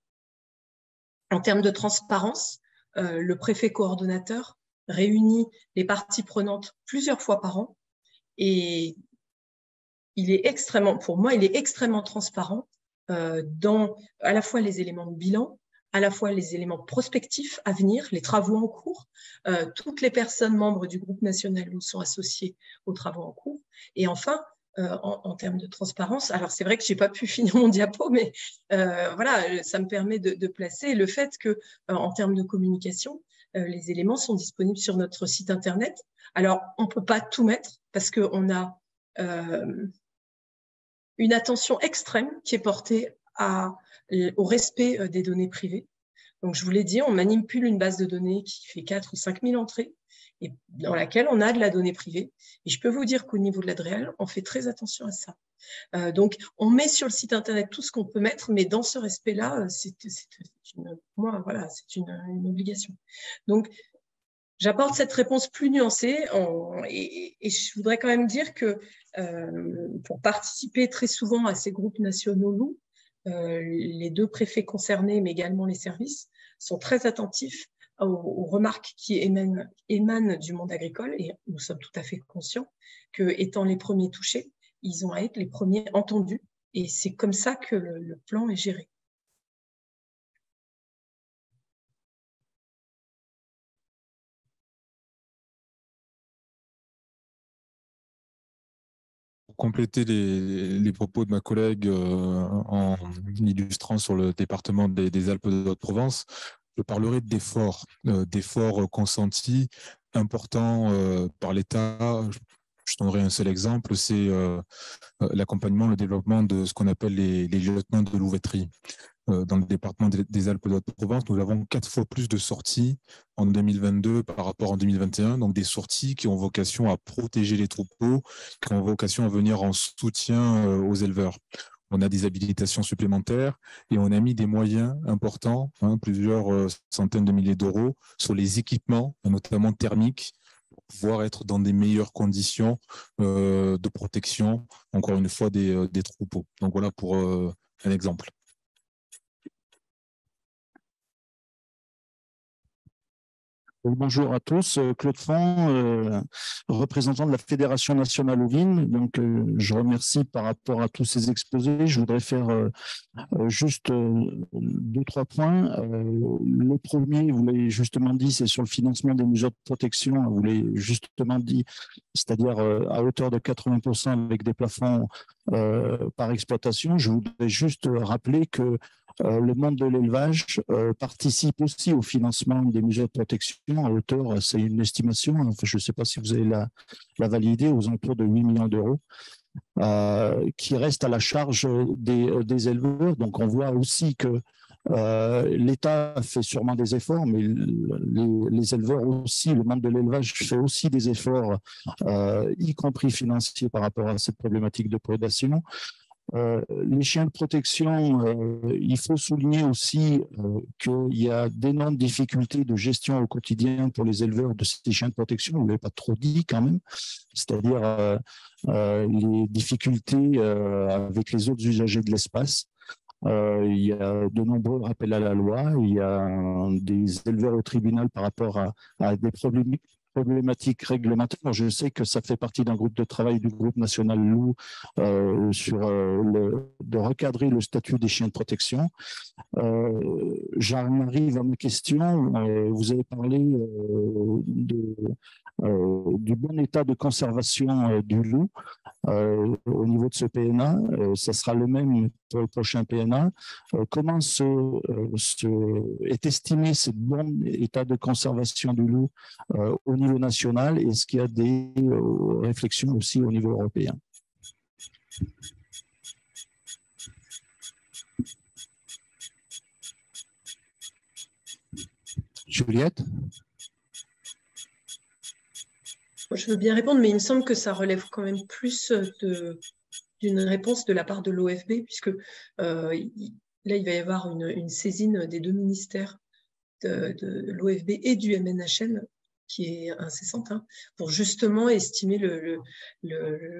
En termes de transparence, le préfet coordonnateur réunit les parties prenantes plusieurs fois par an et pour moi, il est extrêmement transparent dans à la fois les éléments de bilan, à la fois les éléments prospectifs à venir, les travaux en cours. Toutes les personnes membres du groupe national sont associées aux travaux en cours. Et enfin, en termes de transparence, alors c'est vrai que je n'ai pas pu finir mon diapo, mais voilà, ça me permet de placer le fait que, en termes de communication, les éléments sont disponibles sur notre site internet. Alors, on ne peut pas tout mettre parce qu'on a une attention extrême qui est portée au respect des données privées. Donc, je vous l'ai dit, on manipule une base de données qui fait 4 ou 5 000 entrées et dans laquelle on a de la donnée privée. Et je peux vous dire qu'au niveau de l'Adréal, on fait très attention à ça. Donc, on met sur le site internet tout ce qu'on peut mettre, mais dans ce respect-là, pour moi, voilà, c'est une obligation. Donc, j'apporte cette réponse plus nuancée et je voudrais quand même dire que pour participer très souvent à ces groupes nationaux loups, les 2 préfets concernés, mais également les services, sont très attentifs aux remarques qui émanent du monde agricole et nous sommes tout à fait conscients que, étant les premiers touchés, ils ont à être les premiers entendus et c'est comme ça que le plan est géré. Compléter les propos de ma collègue en illustrant sur le département des Alpes de Haute-Provence, je parlerai d'efforts consentis importants par l'État. Je donnerai un seul exemple, c'est l'accompagnement, le développement de ce qu'on appelle les lieutenants de louveterie. Dans le département des Alpes de Haute-Provence, nous avons 4 fois plus de sorties en 2022 par rapport en 2021, donc des sorties qui ont vocation à protéger les troupeaux, qui ont vocation à venir en soutien aux éleveurs. On a des habilitations supplémentaires et on a mis des moyens importants, plusieurs centaines de milliers d'euros, sur les équipements, notamment thermiques, pour pouvoir être dans des meilleures conditions de protection, encore une fois, des troupeaux. Donc voilà pour un exemple. Bonjour à tous, Claude Font, représentant de la Fédération nationale ovine. Donc, je remercie par rapport à tous ces exposés. Je voudrais faire juste 2-3 points. Le premier, vous l'avez justement dit, c'est sur le financement des mesures de protection. Vous l'avez justement dit, c'est-à-dire à hauteur de 80% avec des plafonds par exploitation. Je voudrais juste rappeler que le monde de l'élevage participe aussi au financement des mesures de protection à hauteur, c'est une estimation, enfin, je ne sais pas si vous allez la valider, aux alentours de 8 millions d'euros, qui reste à la charge des éleveurs. Donc on voit aussi que l'État fait sûrement des efforts, mais les éleveurs aussi, le monde de l'élevage fait aussi des efforts, y compris financiers par rapport à cette problématique de prédation. Les chiens de protection, il faut souligner aussi qu'il y a d'énormes difficultés de gestion au quotidien pour les éleveurs de ces chiens de protection. Vous ne l'avez pas trop dit quand même, c'est-à-dire les difficultés avec les autres usagers de l'espace. Il y a de nombreux rappels à la loi, il y a des éleveurs au tribunal par rapport à des problématiques réglementaires. Je sais que ça fait partie d'un groupe de travail du groupe national loup sur de recadrer le statut des chiens de protection. J'en arrive à mes questions. Vous avez parlé du bon état de conservation du loup au niveau de ce PNA. Ça sera le même pour le prochain PNA. Comment est estimé ce bon état de conservation du loup au niveau national? Est-ce qu'il y a des réflexions aussi au niveau européen? Juliette? Je veux bien répondre, mais il me semble que ça relève quand même plus d'une réponse de la part de l'OFB, puisque là, il va y avoir une saisine des deux ministères de l'OFB et du MNHN, qui est incessante, pour justement estimer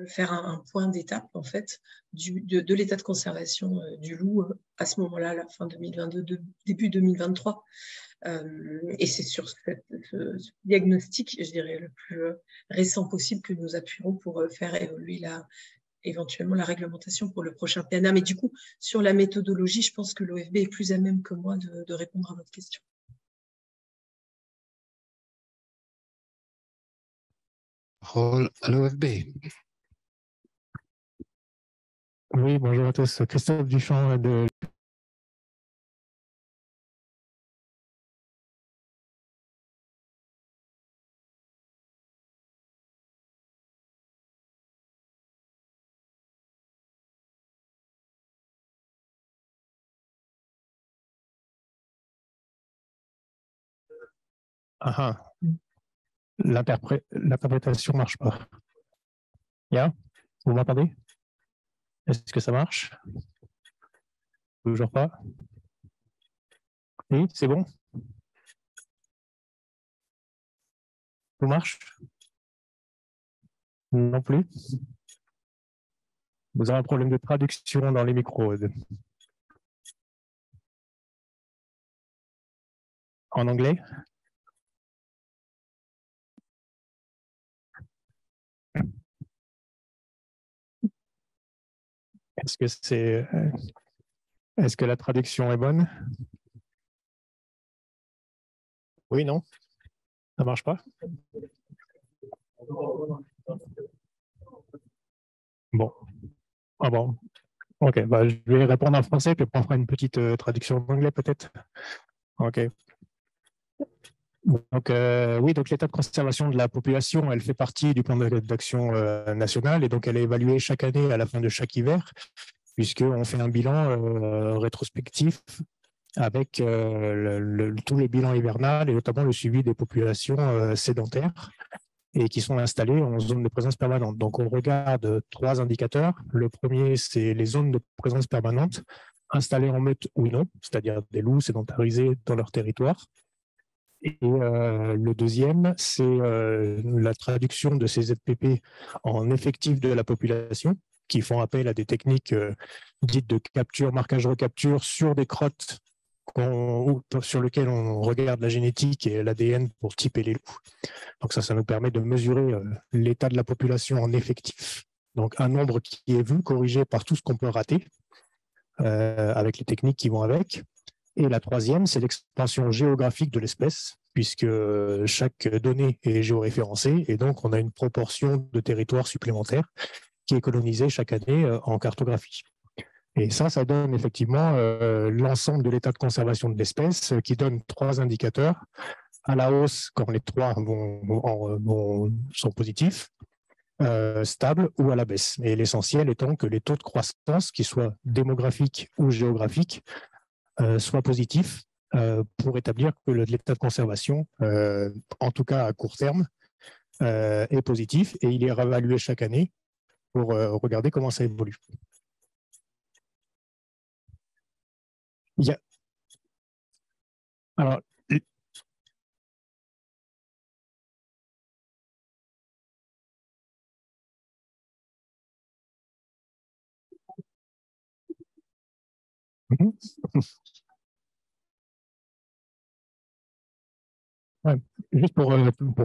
faire un point d'étape, en fait, de l'état de conservation du loup à ce moment-là, la fin 2022, début 2023. Et c'est sur ce diagnostic, je dirais, le plus récent possible que nous appuierons pour faire évoluer éventuellement la réglementation pour le prochain PNA. Mais du coup, sur la méthodologie, je pense que l'OFB est plus à même que moi de répondre à votre question. Parole à l'OFB. Oui, bonjour à tous. Christophe Duchamp de... L'interprétation ne marche pas. Yeah? Vous m'entendez? Est-ce que ça marche? Toujours pas? Oui, c'est bon? Tout marche? Non plus? Vous avez un problème de traduction dans les micros. En anglais? Est-ce que la traduction est bonne? Oui, non? Ça marche pas? Bon. Ah bon. Ok, bah, je vais répondre en français, puis on fera une petite traduction en anglais peut-être. Ok. Donc, oui, donc l'état de conservation de la population, elle fait partie du plan d'action national et donc elle est évaluée chaque année à la fin de chaque hiver, puisqu'on fait un bilan rétrospectif avec tous les bilans hivernales et notamment le suivi des populations sédentaires et qui sont installées en zone de présence permanente. Donc, on regarde 3 indicateurs. Le premier, c'est les zones de présence permanente installées en meute ou non, c'est-à-dire des loups sédentarisés dans leur territoire. Et le deuxième, c'est la traduction de ces ZPP en effectifs de la population, qui font appel à des techniques dites de capture, marquage, recapture sur des crottes sur lesquelles on regarde la génétique et l'ADN pour typer les loups. Donc ça nous permet de mesurer l'état de la population en effectif. Donc un nombre qui est vu, corrigé par tout ce qu'on peut rater, avec les techniques qui vont avec. Et la troisième, c'est l'expansion géographique de l'espèce, puisque chaque donnée est géoréférencée, et donc on a une proportion de territoire supplémentaire qui est colonisée chaque année en cartographie. Et ça donne effectivement l'ensemble de l'état de conservation de l'espèce, qui donne 3 indicateurs, à la hausse quand les 3 sont positifs, stable ou à la baisse. Et l'essentiel étant que les taux de croissance, qu'ils soient démographiques ou géographiques, soient positifs pour établir que l'état de conservation, en tout cas à court terme, est positif et il est réévalué chaque année pour regarder comment ça évolue. Alors, ouais, juste pour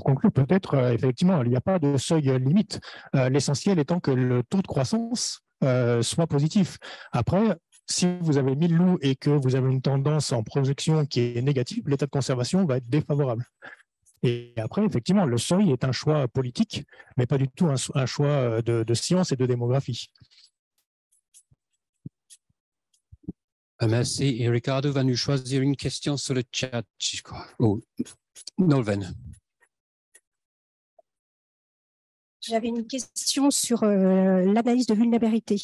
conclure, peut-être, effectivement, il n'y a pas de seuil limite. L'essentiel étant que le taux de croissance soit positif. Après, si vous avez 1000 loups et que vous avez une tendance en projection qui est négative, l'état de conservation va être défavorable. Et après, effectivement, le seuil est un choix politique, mais pas du tout un choix de science et de démographie. Merci. Et Ricardo va nous choisir une question sur le chat, je crois. Oh, Nolwenn. J'avais une question sur l'analyse de vulnérabilité.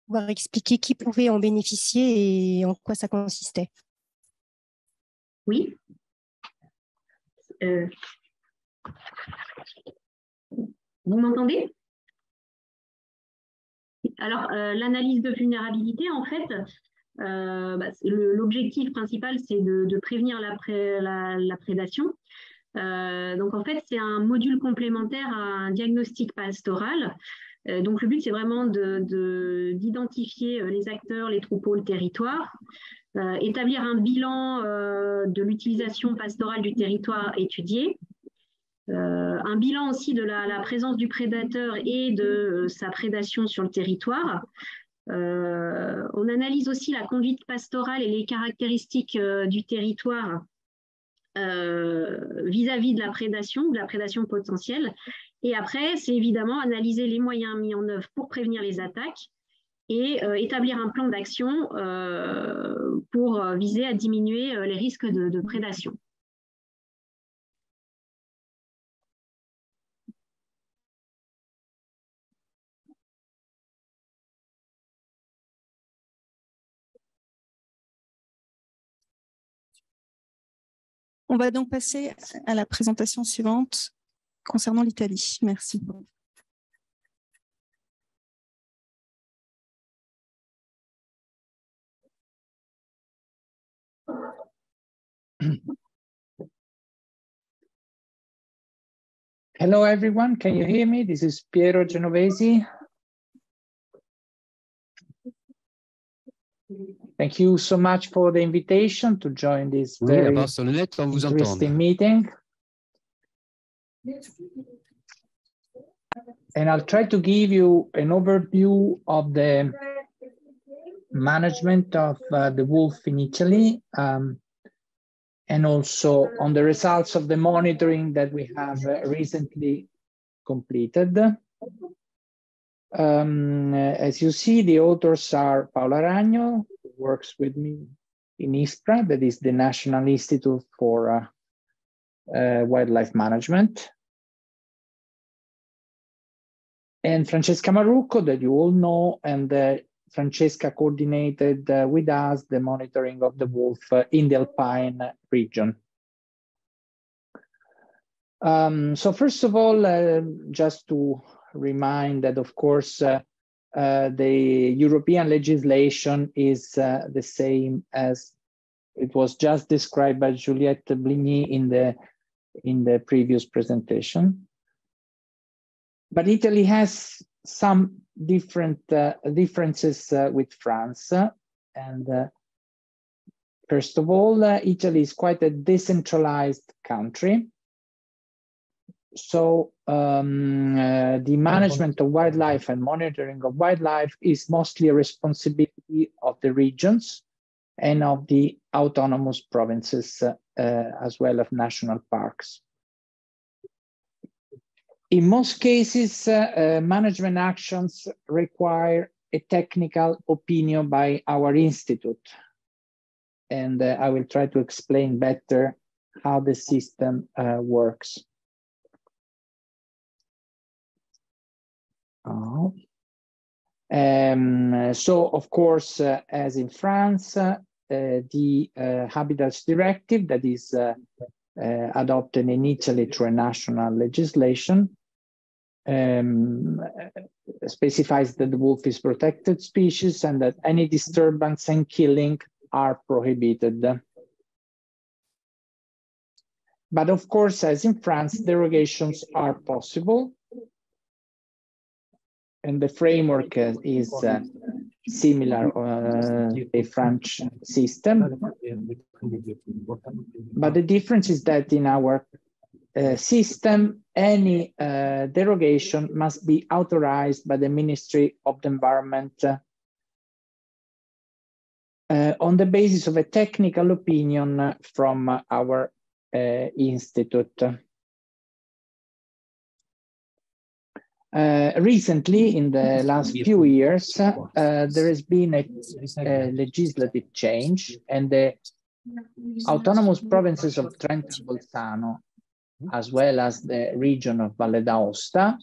Pouvoir expliquer qui pouvait en bénéficier et en quoi ça consistait. Oui. Vous m'entendez? Alors, l'analyse de vulnérabilité, en fait, l'objectif principal, c'est de prévenir la prédation. Donc, en fait, c'est un module complémentaire à un diagnostic pastoral. Donc, le but, c'est vraiment d'identifier les acteurs, les troupeaux, le territoire, établir un bilan de l'utilisation pastorale du territoire étudié, un bilan aussi de la présence du prédateur et de sa prédation sur le territoire. On analyse aussi la conduite pastorale et les caractéristiques du territoire vis-à-vis de la prédation potentielle. Et après, c'est évidemment analyser les moyens mis en œuvre pour prévenir les attaques et établir un plan d'action pour viser à diminuer les risques de prédation. On va donc passer à la présentation suivante concernant l'Italie. Merci. Hello, everyone. Can you hear me? This is Piero Genovesi. Thank you so much for the invitation to join this very interesting meeting. And I'll try to give you an overview of the management of the wolf in Italy, and also on the results of the monitoring that we have recently completed. As you see, the authors are Paola Ragno, who works with me in ISPRA, that is the National Institute for Wildlife Management. And Francesca Marrucco, that you all know, and Francesca coordinated with us the monitoring of the wolf in the Alpine region. So first of all, just to remind that, of course, the European legislation is the same as it was just described by Juliette Bligny in the previous presentation. But Italy has some differences with France. And first of all, Italy is quite a decentralized country. So the management of wildlife and monitoring of wildlife is mostly a responsibility of the regions and of the autonomous provinces, as well as national parks. In most cases, management actions require a technical opinion by our institute. And I will try to explain better how the system works. So, of course, as in France, the Habitats Directive that is adopted in Italy through a national legislation specifies that the wolf is protected species and that any disturbance and killing are prohibited. But of course, as in France, derogations are possible. And the framework is similar to the French system. But the difference is that in our system, any derogation must be authorized by the Ministry of the Environment on the basis of a technical opinion from our institute. Recently, in the last few years, there has been a legislative change, and the autonomous provinces of Trento and Bolzano, as well as the region of Valle d'Aosta,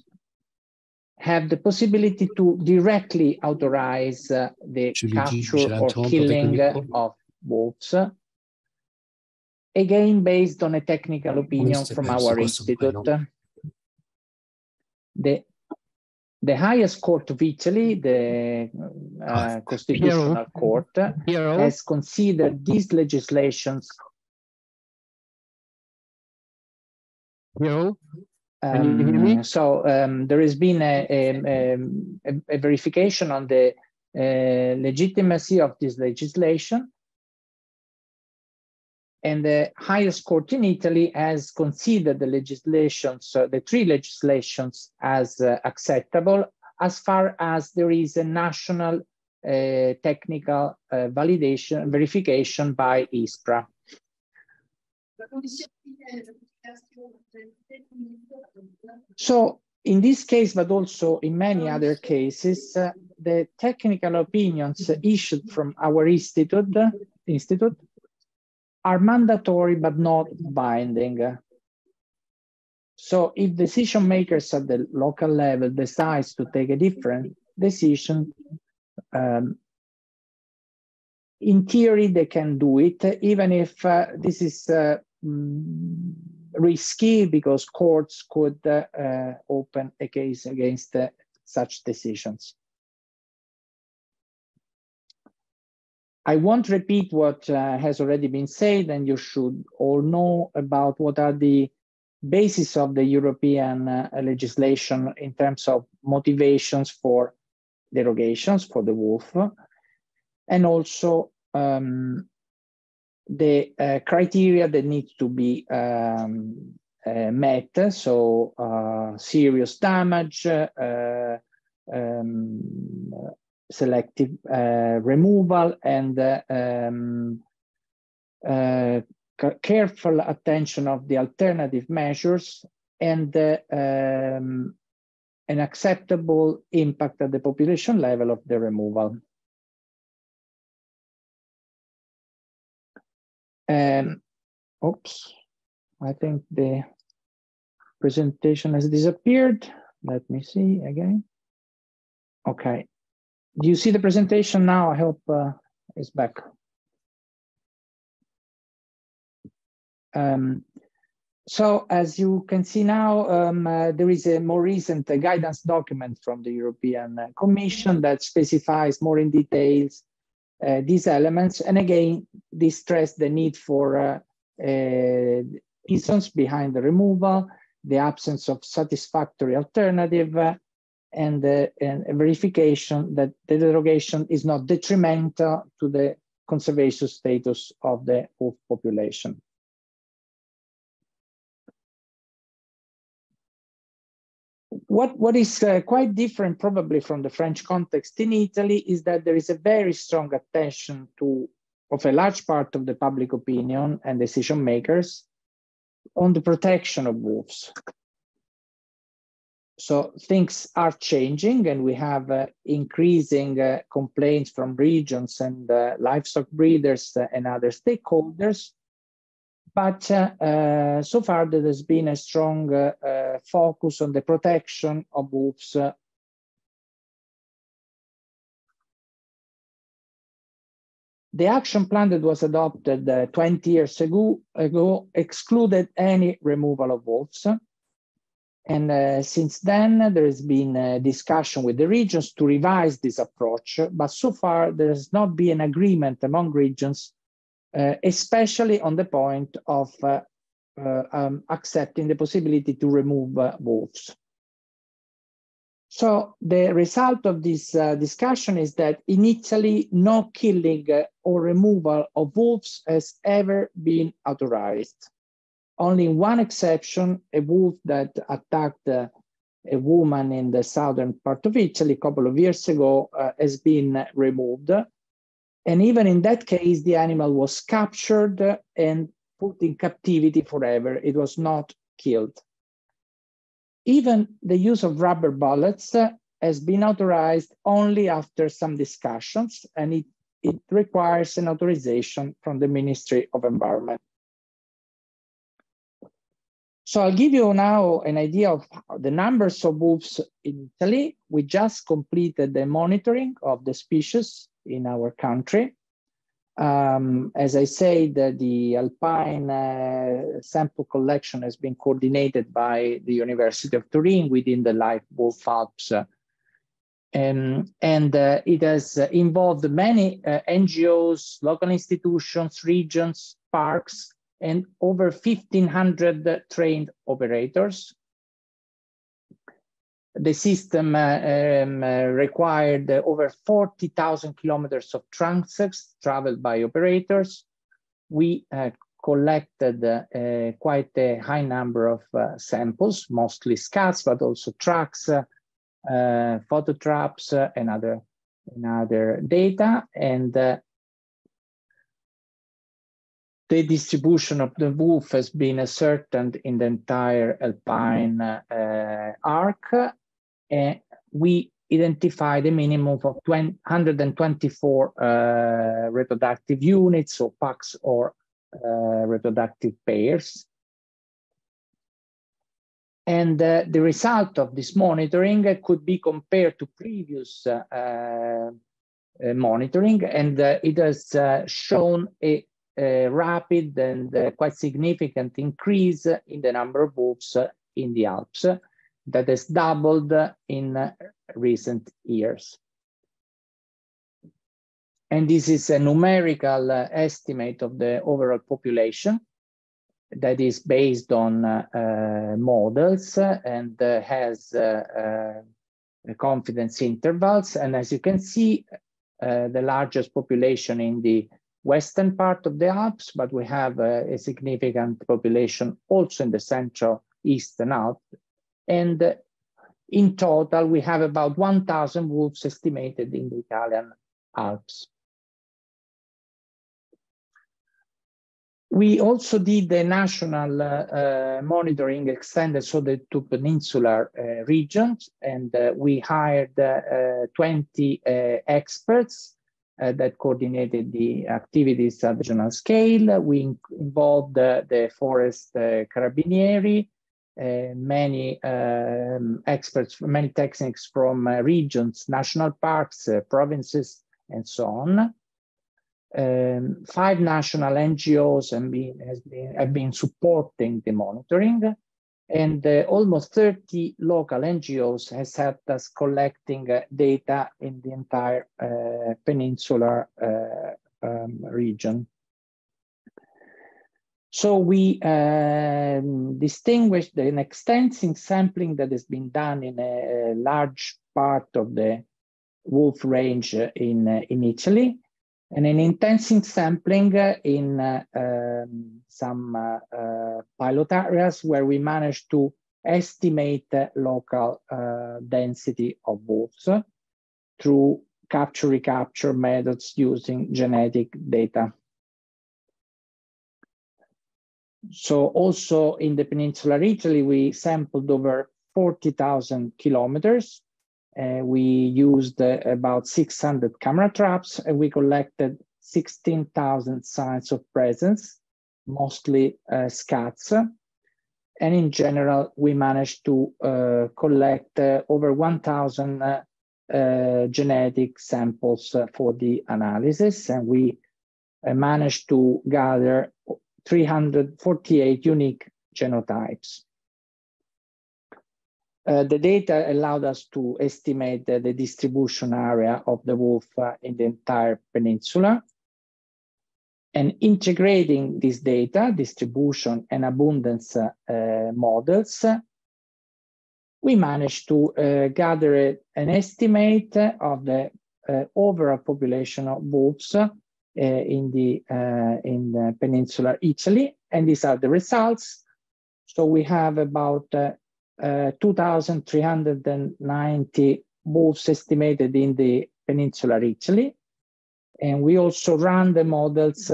have the possibility to directly authorize the capture or killing of wolves, again based on a technical opinion from our institute. The highest court of Italy, the Constitutional Court, has considered these legislations. Can you hear me? So there has been a verification on the legitimacy of this legislation. And the highest court in Italy has considered the legislations, the three legislations, as acceptable as far as there is a national technical verification by ISPRA. So in this case, but also in many other cases, the technical opinions issued from our institute are mandatory but not binding. So if decision makers at the local level decides to take a different decision, in theory they can do it, even if this is risky, because courts could open a case against such decisions. I won't repeat what has already been said, and you should all know about what are the basis of the European legislation in terms of motivations for derogations for the wolf, and also the criteria that need to be met, so serious damage, selective removal, and careful attention of the alternative measures, and an acceptable impact at the population level of the removal. Oops, I think the presentation has disappeared. Let me see again. Okay. Do you see the presentation now? I hope it's back. So as you can see now, there is a more recent guidance document from the European Commission that specifies more in details these elements. And again, this stress the need for reasons behind the removal, the absence of satisfactory alternative, and a verification that the derogation is not detrimental to the conservation status of the wolf population. What is quite different probably from the French context in Italy is that there is a very strong attention of a large part of the public opinion and decision makers on the protection of wolves. So things are changing, and we have increasing complaints from regions and livestock breeders and other stakeholders. But so far, there has been a strong focus on the protection of wolves. The action plan that was adopted 20 years ago excluded any removal of wolves. And since then, there has been a discussion with the regions to revise this approach. But so far, there has not been an agreement among regions, especially on the point of accepting the possibility to remove wolves. So the result of this discussion is that in Italy, no killing or removal of wolves has ever been authorized. Only one exception, a wolf that attacked a woman in the southern part of Italy a couple of years ago has been removed. And even in that case, the animal was captured and put in captivity forever. It was not killed. Even the use of rubber bullets has been authorized only after some discussions, and it requires an authorization from the Ministry of Environment. So I'll give you now an idea of the numbers of wolves in Italy. We just completed the monitoring of the species in our country. As I said, the alpine sample collection has been coordinated by the University of Turin within the Life Wolf Alps. And it has involved many NGOs, local institutions, regions, parks, and over 1,500 trained operators. The system required over 40,000 kilometers of transects traveled by operators. We collected quite a high number of samples, mostly scats, but also tracks, photo traps, and other data. And the distribution of the wolf has been ascertained in the entire alpine arc. We identified a minimum of 124 reproductive units, or packs, or reproductive pairs. And the result of this monitoring could be compared to previous monitoring, and it has shown a rapid and quite significant increase in the number of wolves in the Alps that has doubled in recent years. And this is a numerical estimate of the overall population that is based on models and has confidence intervals. And as you can see, the largest population in the western part of the Alps, but we have a significant population also in the central eastern Alps. And in total, we have about 1,000 wolves estimated in the Italian Alps. We also did the national monitoring extended to peninsular regions, and we hired 20 experts that coordinated the activities at regional scale. We involved the Forest Carabinieri, many experts, many techniques from regions, national parks, provinces, and so on. 5 national NGOs have been supporting the monitoring, and almost 30 local NGOs has helped us collecting data in the entire peninsular region. So we distinguished an extensive sampling that has been done in a large part of the wolf range in Italy, and an intensive sampling in some pilot areas where we managed to estimate local density of wolves through capture-recapture methods using genetic data. So also in the peninsular Italy, we sampled over 40,000 kilometers. We used about 600 camera traps, and we collected 16,000 signs of presence, mostly scats. And in general, we managed to collect over 1,000 genetic samples for the analysis, and we managed to gather 348 unique genotypes. The data allowed us to estimate the distribution area of the wolf in the entire peninsula. And integrating this data, distribution and abundance models, we managed to gather an estimate of the overall population of wolves in the peninsular Italy, and these are the results. So we have about 2,390 wolves estimated in the peninsular Italy, and we also ran the models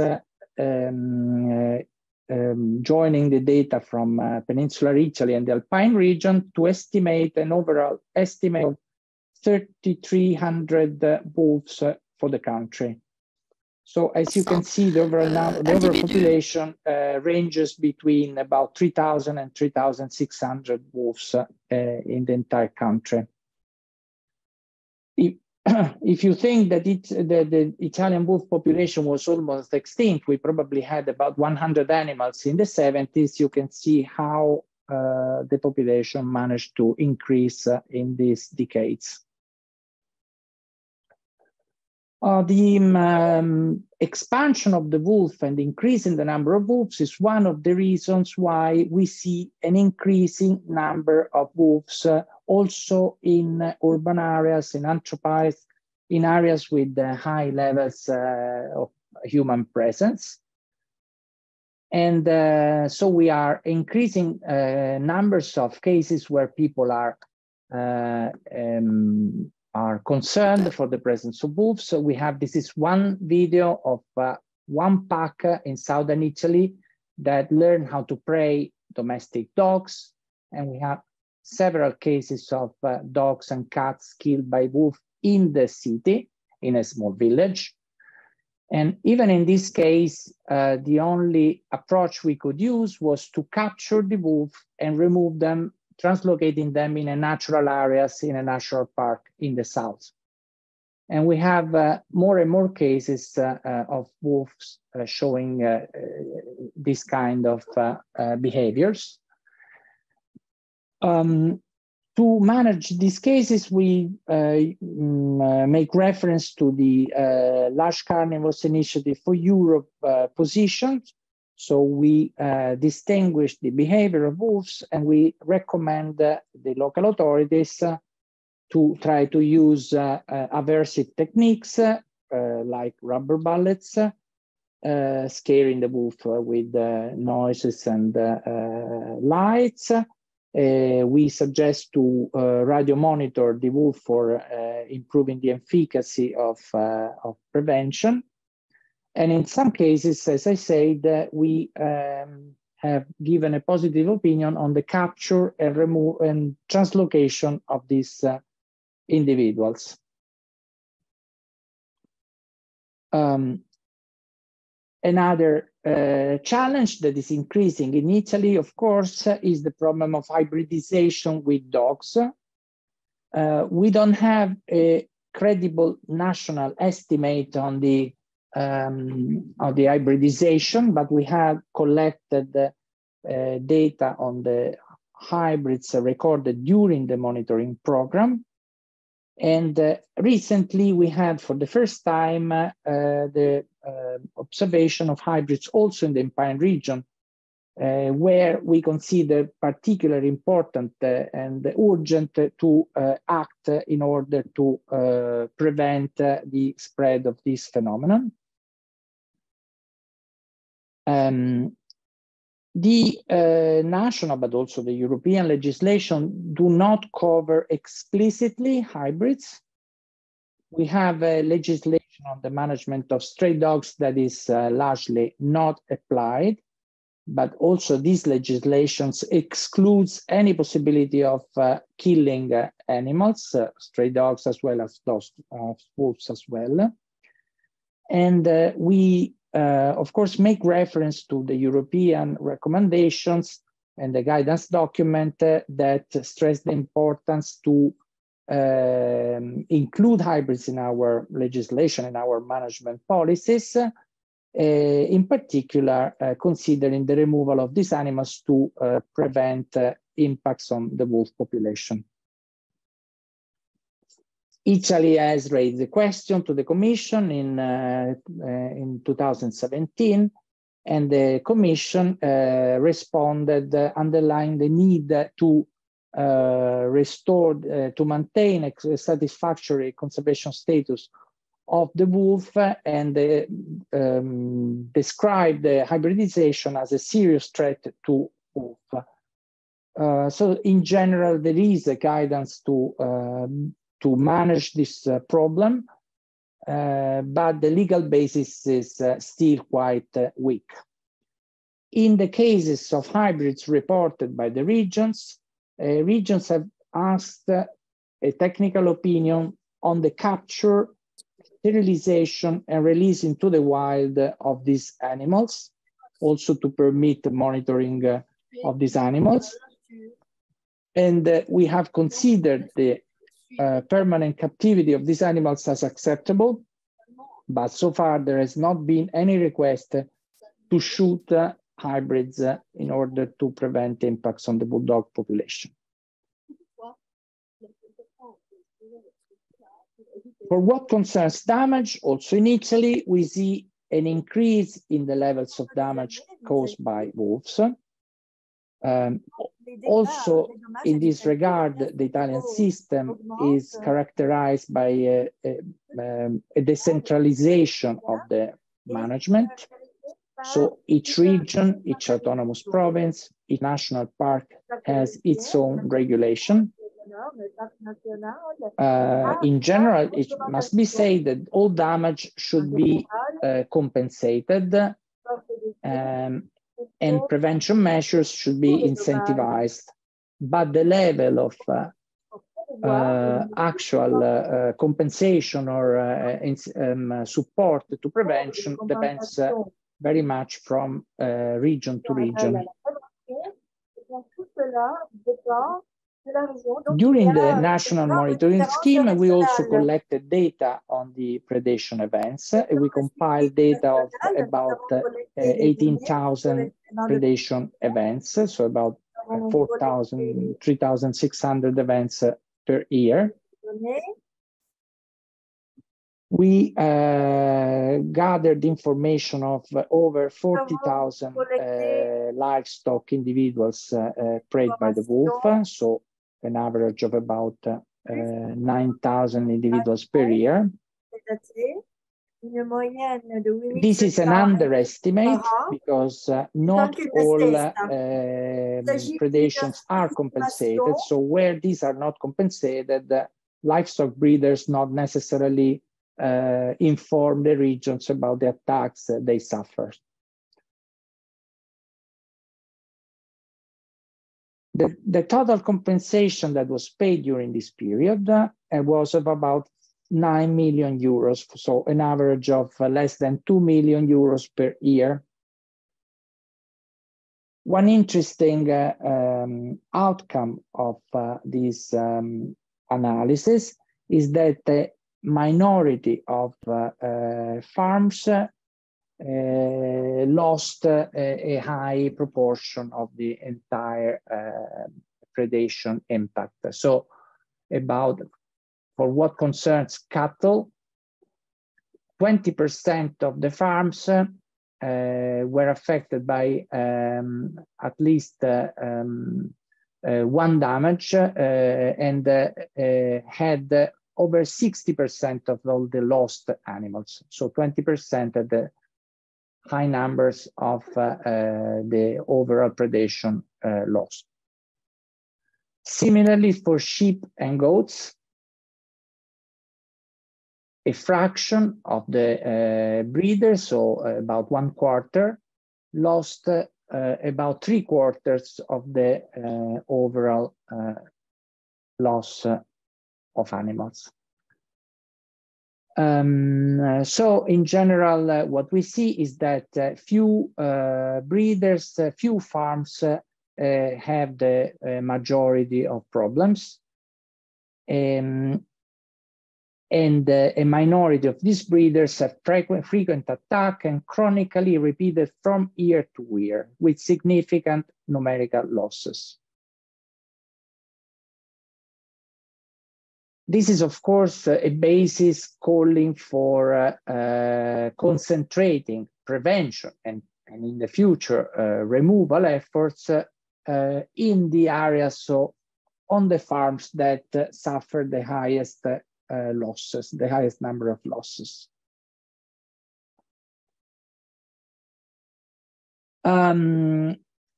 joining the data from peninsular Italy and the Alpine region to estimate an overall estimate of 3,300 wolves for the country. So as you can see, the overall population ranges between about 3,000 and 3,600 wolves in the entire country. If you think that the Italian wolf population was almost extinct, we probably had about 100 animals in the 70s, you can see how the population managed to increase in these decades. The expansion of the wolf and increase in the number of wolves is one of the reasons why we see an increasing number of wolves also in urban areas, in anthropized, in areas with high levels of human presence. And so we are increasing numbers of cases where people are concerned for the presence of wolves. So we have, this is one video of one pack in southern Italy that learned how to prey domestic dogs. And we have several cases of dogs and cats killed by wolf in the city, in a small village. And even in this case, the only approach we could use was to capture the wolf and remove them, translocating them in a natural areas in a national park in the south. And we have more and more cases of wolves showing this kind of behaviors. To manage these cases, we make reference to the Large Carnivores Initiative for Europe positions. So we distinguish the behavior of wolves, and we recommend the local authorities to try to use aversive techniques like rubber bullets, scaring the wolf with noises and lights. We suggest to radio monitor the wolf for improving the efficacy of prevention. And in some cases, as I said, we have given a positive opinion on the capture and remove and translocation of these individuals. Another challenge that is increasing in Italy, of course, is the problem of hybridization with dogs. We don't have a credible national estimate on the hybridization, but we have collected data on the hybrids recorded during the monitoring program. And recently we had for the first time the observation of hybrids also in the Empine region, where we consider particularly important and urgent to act in order to prevent the spread of this phenomenon. The national, but also the European legislation do not cover explicitly hybrids. We have a legislation on the management of stray dogs that is largely not applied, but also these legislations excludes any possibility of killing animals, stray dogs as well as dogs, wolves as well. And we of course, make reference to the European recommendations and the guidance document that stress the importance to include hybrids in our legislation and our management policies, in particular, considering the removal of these animals to prevent impacts on the wolf population. Italy has raised the question to the Commission in 2017, and the Commission responded, underlying the need to restore, to maintain a satisfactory conservation status of the wolf, and described the hybridization as a serious threat to wolf. So in general, there is a guidance to manage this problem, but the legal basis is still quite weak. In the cases of hybrids reported by the regions, regions have asked a technical opinion on the capture, sterilization, and release into the wild of these animals, also to permit the monitoring of these animals. And we have considered the permanent captivity of these animals as acceptable, but so far there has not been any request to shoot hybrids in order to prevent impacts on the bulldog population. For what concerns damage, also in Italy, we see an increase in the levels of damage caused by wolves. Also, in this regard, the Italian system is characterized by a decentralization of the management. So each region, each autonomous province, each national park has its own regulation. In general, it must be said that all damage should be compensated, and prevention measures should be incentivized, but the level of actual compensation or support to prevention depends very much from region to region. During the national monitoring scheme, we also collected data on the predation events. We compiled data of about 18,000 predation events, so about 3,600 events per year. We gathered information of over 40,000 livestock individuals preyed by the wolf, so an average of about 9,000 individuals per year. This is an underestimate because not all predations are compensated. So where these are not compensated, livestock breeders not necessarily inform the regions about the attacks they suffer. The total compensation that was paid during this period was of about 9 million euros, so an average of less than 2 million euros per year. One interesting outcome of this analysis is that the minority of farms lost a high proportion of the entire predation impact. So for what concerns cattle, 20% of the farms were affected by at least one damage and had over 60% of all the lost animals. So 20% at the high numbers of the overall predation lost. Similarly, for sheep and goats, a fraction of the breeders, so about 1/4, lost about 3/4 of the overall loss of animals. So in general, what we see is that few breeders, few farms have the majority of problems. And a minority of these breeders have frequent attack and chronically repeated from year to year with significant numerical losses. This is, of course, a basis calling for concentrating prevention and in the future removal efforts in the areas, so on the farms that suffer the highest losses, the highest number of losses.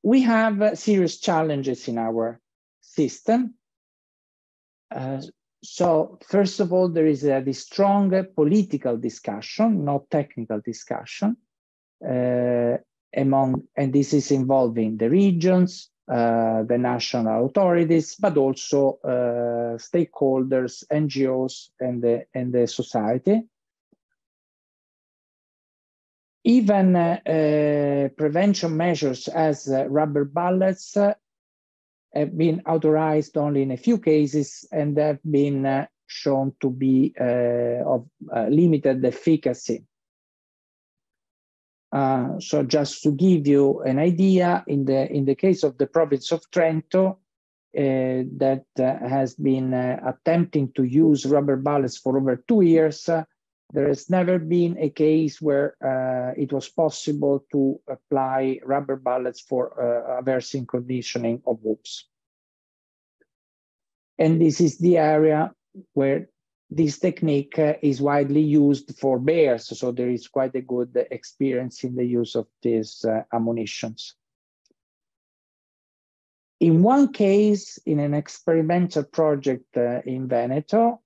We have serious challenges in our system. So first of all, there is this strong political discussion, not technical discussion, and this is involving the regions, the national authorities, but also stakeholders, NGOs, and the society. Even prevention measures as rubber bullets have been authorized only in a few cases and have been shown to be of limited efficacy. So just to give you an idea, in the case of the province of Trento, that has been attempting to use rubber bullets for over 2 years, there has never been a case where it was possible to apply rubber bullets for aversing conditioning of wolves. And this is the area where this technique is widely used for bears, so there is quite a good experience in the use of these ammunitions. In one case, in an experimental project in Veneto,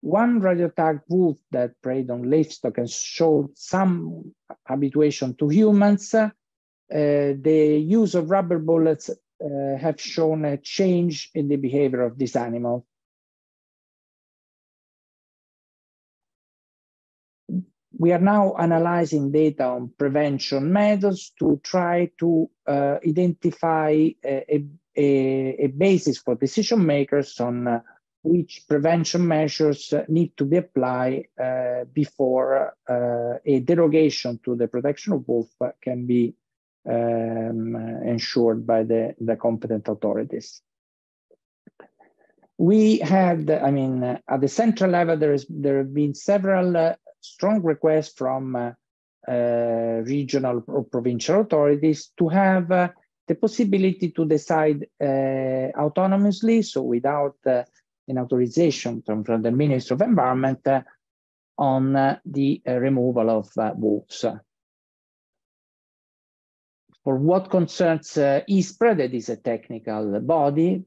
one radiotagged wolf that preyed on livestock and showed some habituation to humans, the use of rubber bullets have shown a change in the behavior of this animal. We are now analyzing data on prevention methods to try to identify a basis for decision makers on which prevention measures need to be applied before a derogation to the protection of wolf can be ensured by the competent authorities. We had, at the central level, there have been several strong requests from regional or provincial authorities to have the possibility to decide autonomously, so without an authorization from the Ministry of Environment on the removal of wolves. For what concerns ISPRA, that is a technical body,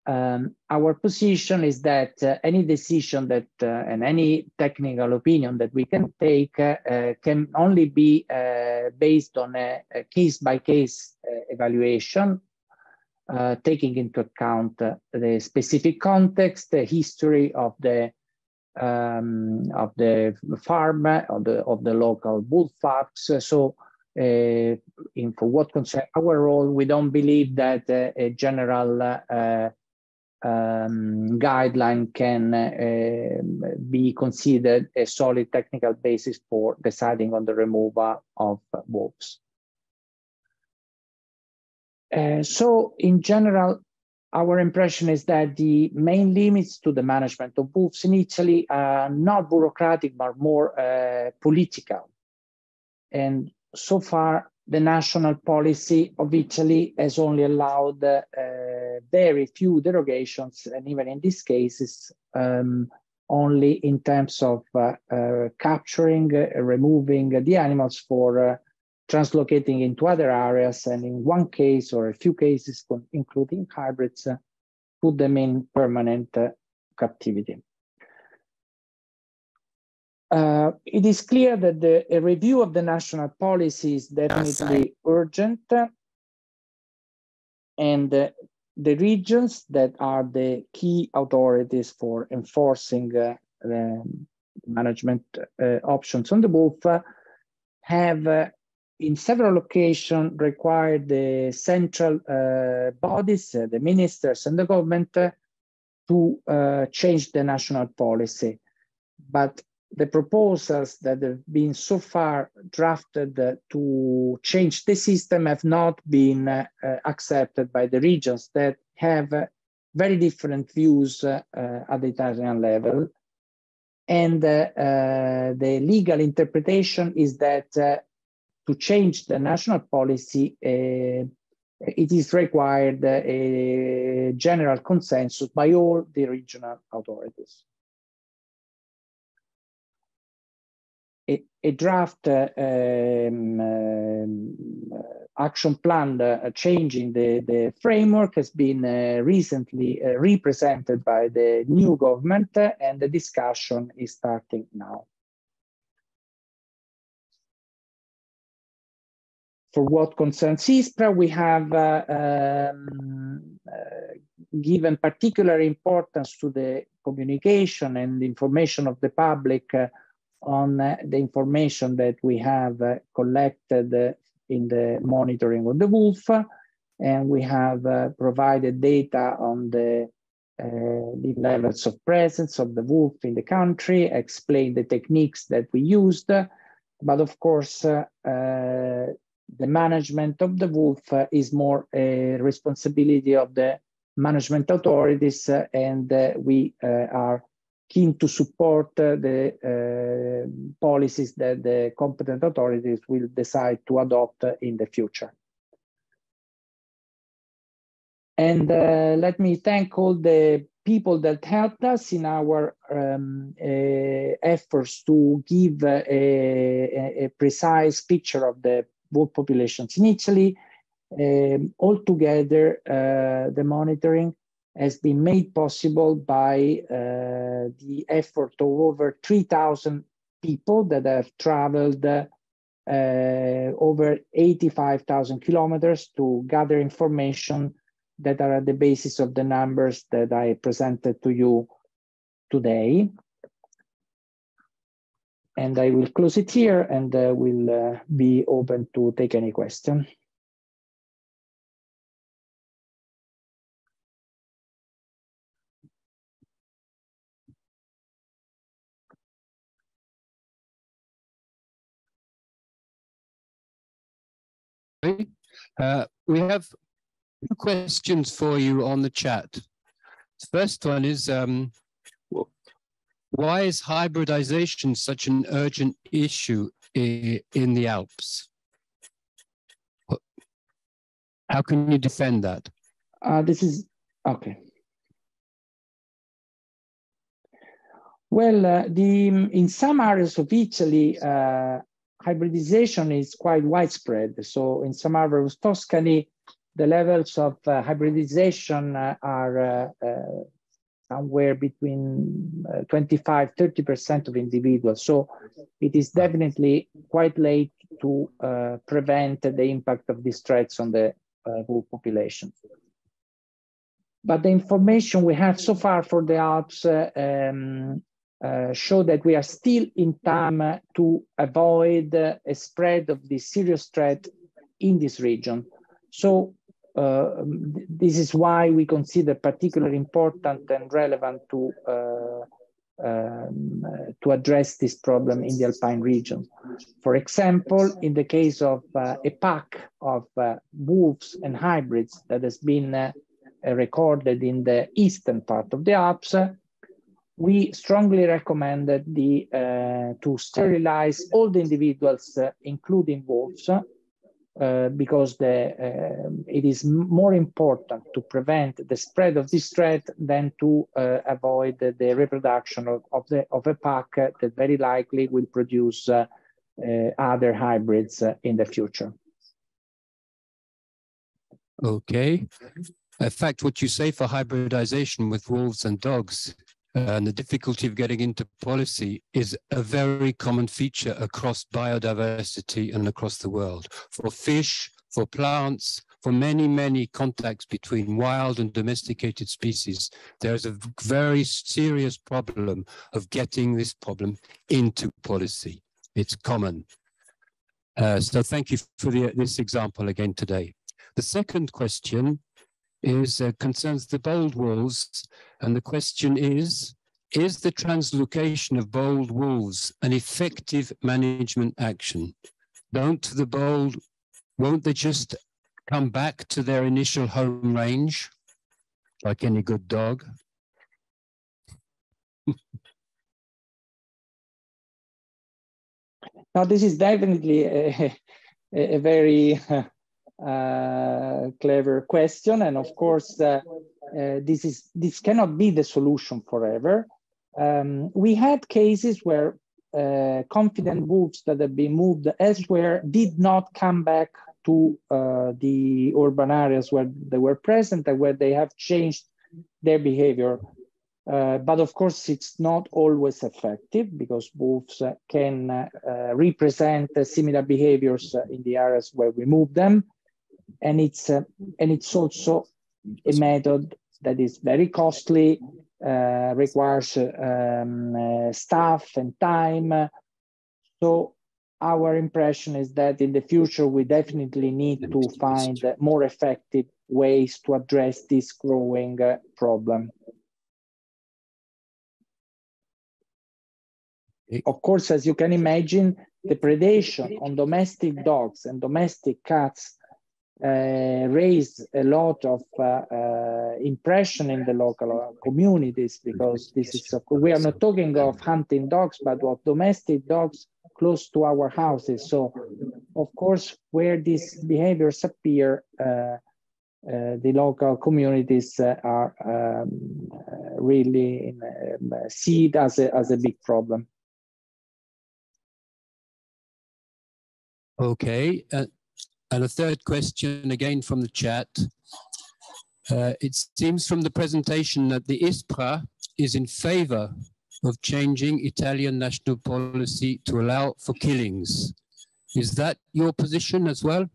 our position is that any decision that and any technical opinion that we can take can only be based on a case-by-case evaluation, taking into account the specific context, the history of the farm, of the local wolf packs. So for what concerns our role, we don't believe that a general guideline can be considered a solid technical basis for deciding on the removal of wolves. So in general, our impression is that the main limits to the management of wolves in Italy are not bureaucratic, but more political. And so far, the national policy of Italy has only allowed very few derogations, and even in these cases, only in terms of capturing, removing the animals for translocating into other areas, and in one case or a few cases, including hybrids, put them in permanent captivity. It is clear that a review of the national policy is definitely urgent, and the regions that are the key authorities for enforcing management options on the wolf have in several occasions required the central bodies, the ministers and the government to change the national policy. But the proposals that have been so far drafted to change the system have not been accepted by the regions that have very different views at the Italian level. And the legal interpretation is that to change the national policy, it is required a general consensus by all the regional authorities. A draft action plan changing the framework has been recently represented by the new government, and the discussion is starting now. For what concerns ISPRA, we have given particular importance to the communication and information of the public on the information that we have collected in the monitoring of the wolf, and we have provided data on the levels of presence of the wolf in the country, explained the techniques that we used, but of course the management of the wolf is more a responsibility of the management authorities, and we are keen to support the policies that the competent authorities will decide to adopt in the future. And let me thank all the people that helped us in our efforts to give a precise picture of the wolf populations in Italy. Altogether, the monitoring has been made possible by the effort of over 3,000 people that have traveled over 85,000 kilometers to gather information that are at the basis of the numbers that I presented to you today. And I will close it here, and will be open to take any question. We have two questions for you on the chat. The first one is, why is hybridization such an urgent issue in the Alps? How can you defend that? This is, okay. Well, in some areas of Italy, hybridization is quite widespread. So in some areas of Tuscany, the levels of hybridization are somewhere between 25–30% of individuals. So it is definitely quite late to prevent the impact of these threats on the wolf population. But the information we have so far for the Alps show that we are still in time to avoid a spread of this serious threat in this region. So this is why we consider particularly important and relevant to address this problem in the Alpine region. For example, in the case of a pack of wolves and hybrids that has been recorded in the eastern part of the Alps, we strongly recommended to sterilize all the individuals, including wolves, because it is more important to prevent the spread of this threat than to avoid the reproduction of a pack that very likely will produce other hybrids in the future. Okay. In fact, what you say for hybridization with wolves and dogs and the difficulty of getting into policy is a very common feature across biodiversity and across the world. For fish, for plants, for many, many contacts between wild and domesticated species, there's a very serious problem of getting this problem into policy. It's common. So thank you for this example again today. The second question concerns the bold wolves, and the question is the translocation of bold wolves an effective management action? Won't they just come back to their initial home range, like any good dog? Now, this is definitely a very clever question, and of course, this cannot be the solution forever. We had cases where confident wolves that have been moved elsewhere did not come back to the urban areas where they were present and where they have changed their behavior. But of course, it's not always effective because wolves can represent similar behaviors in the areas where we move them. And it's also a method that is very costly, requires staff and time. So our impression is that in the future, we definitely need to find more effective ways to address this growing problem. Of course, as you can imagine, the predation on domestic dogs and domestic cats raised a lot of impression in the local communities, because this is, we are not talking of hunting dogs, but of domestic dogs close to our houses. So, of course, where these behaviors appear, the local communities are really see it as a big problem. Okay. And a third question, again from the chat. It seems from the presentation that the ISPRA is in favor of changing Italian national policy to allow for killings. Is that your position as well?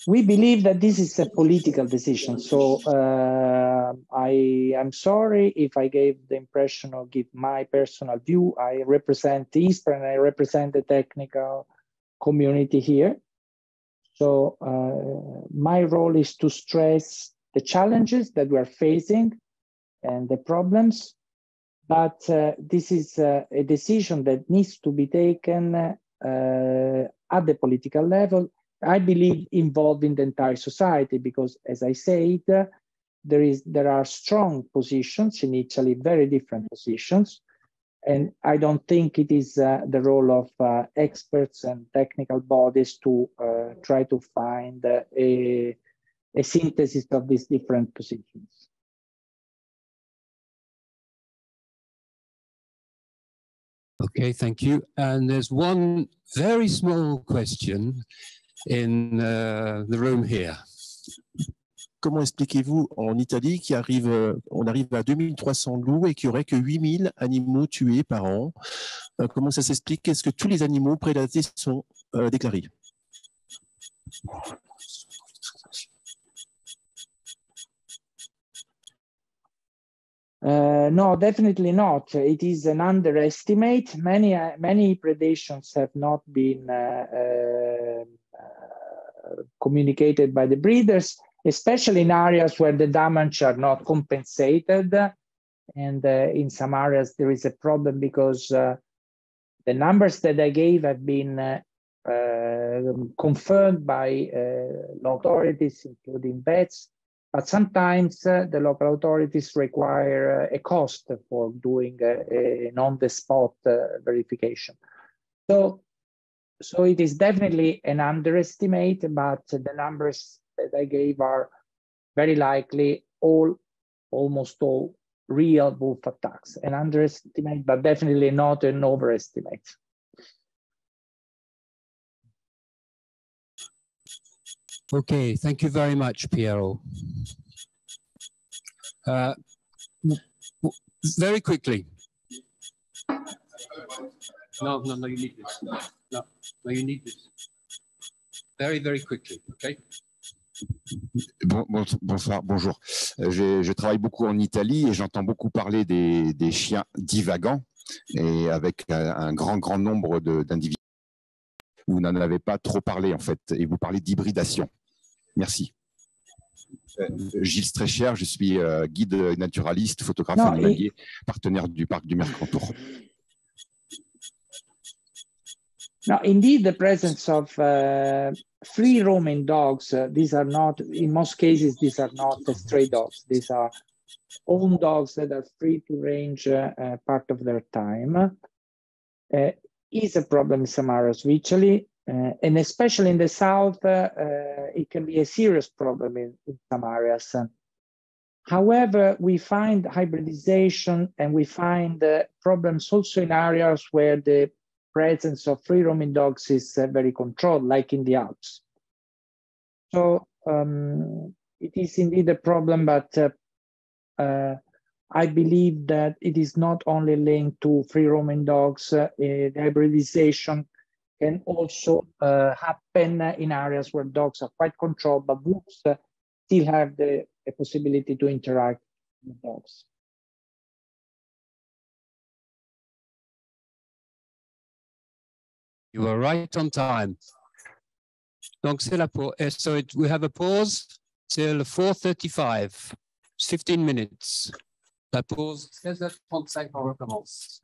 We believe that this is a political decision. So I'm sorry if I gave the impression or give my personal view. I represent ISPRA and I represent the technical community here. So my role is to stress the challenges that we're facing and the problems. But this is a decision that needs to be taken at the political level, I believe, involving the entire society, because, as I said, there are strong positions in Italy, very different positions, and I don't think it is the role of experts and technical bodies to try to find a synthesis of these different positions. Okay, thank you. And there's one very small question in the room here. Comment expliquez-vous en Italie on arrive à 2300 loups et qu'il n'y aurait que 8000 animaux tués par an? Comment ça s'explique? Est-ce que tous les animaux prédatés sont déclarés? No, definitely not. It is an underestimate. Many predations have not been communicated by the breeders, especially in areas where the damage are not compensated. And in some areas there is a problem because the numbers that I gave have been confirmed by local authorities, including vets. But sometimes the local authorities require a cost for doing an on-the-spot verification. So it is definitely an underestimate, but the numbers that I gave are very likely almost all real wolf attacks. An underestimate, but definitely not an overestimate. Okay, thank you very much, Piero. Very quickly. No, you need this. No, you need this. Very quickly, okay? Bonsoir, bonjour. Je travaille beaucoup en Italie et j'entends beaucoup parler des chiens divagants et avec un grand nombre d'individus. Vous n'en avez pas trop parlé en fait et vous parlez d'hybridation. Merci. Gilles Strecher, je suis guide naturaliste, photographe animalier, partenaire du parc du Mercantour. Now, indeed, the presence of free roaming dogs, these are not, in most cases, these are not stray dogs. These are own dogs that are free to range part of their time. Is a problem in some areas, virtually, and especially in the south, it can be a serious problem in some areas. However, we find hybridization and we find problems also in areas where the presence of free roaming dogs is very controlled, like in the Alps. So it is indeed a problem, but I believe that it is not only linked to free roaming dogs. The hybridization can also happen in areas where dogs are quite controlled, but wolves still have the possibility to interact with dogs. You are right on time. Donc c'est la pause. So we have a pause till 4:35. 15 minutes. La pause 16h35, on recommence.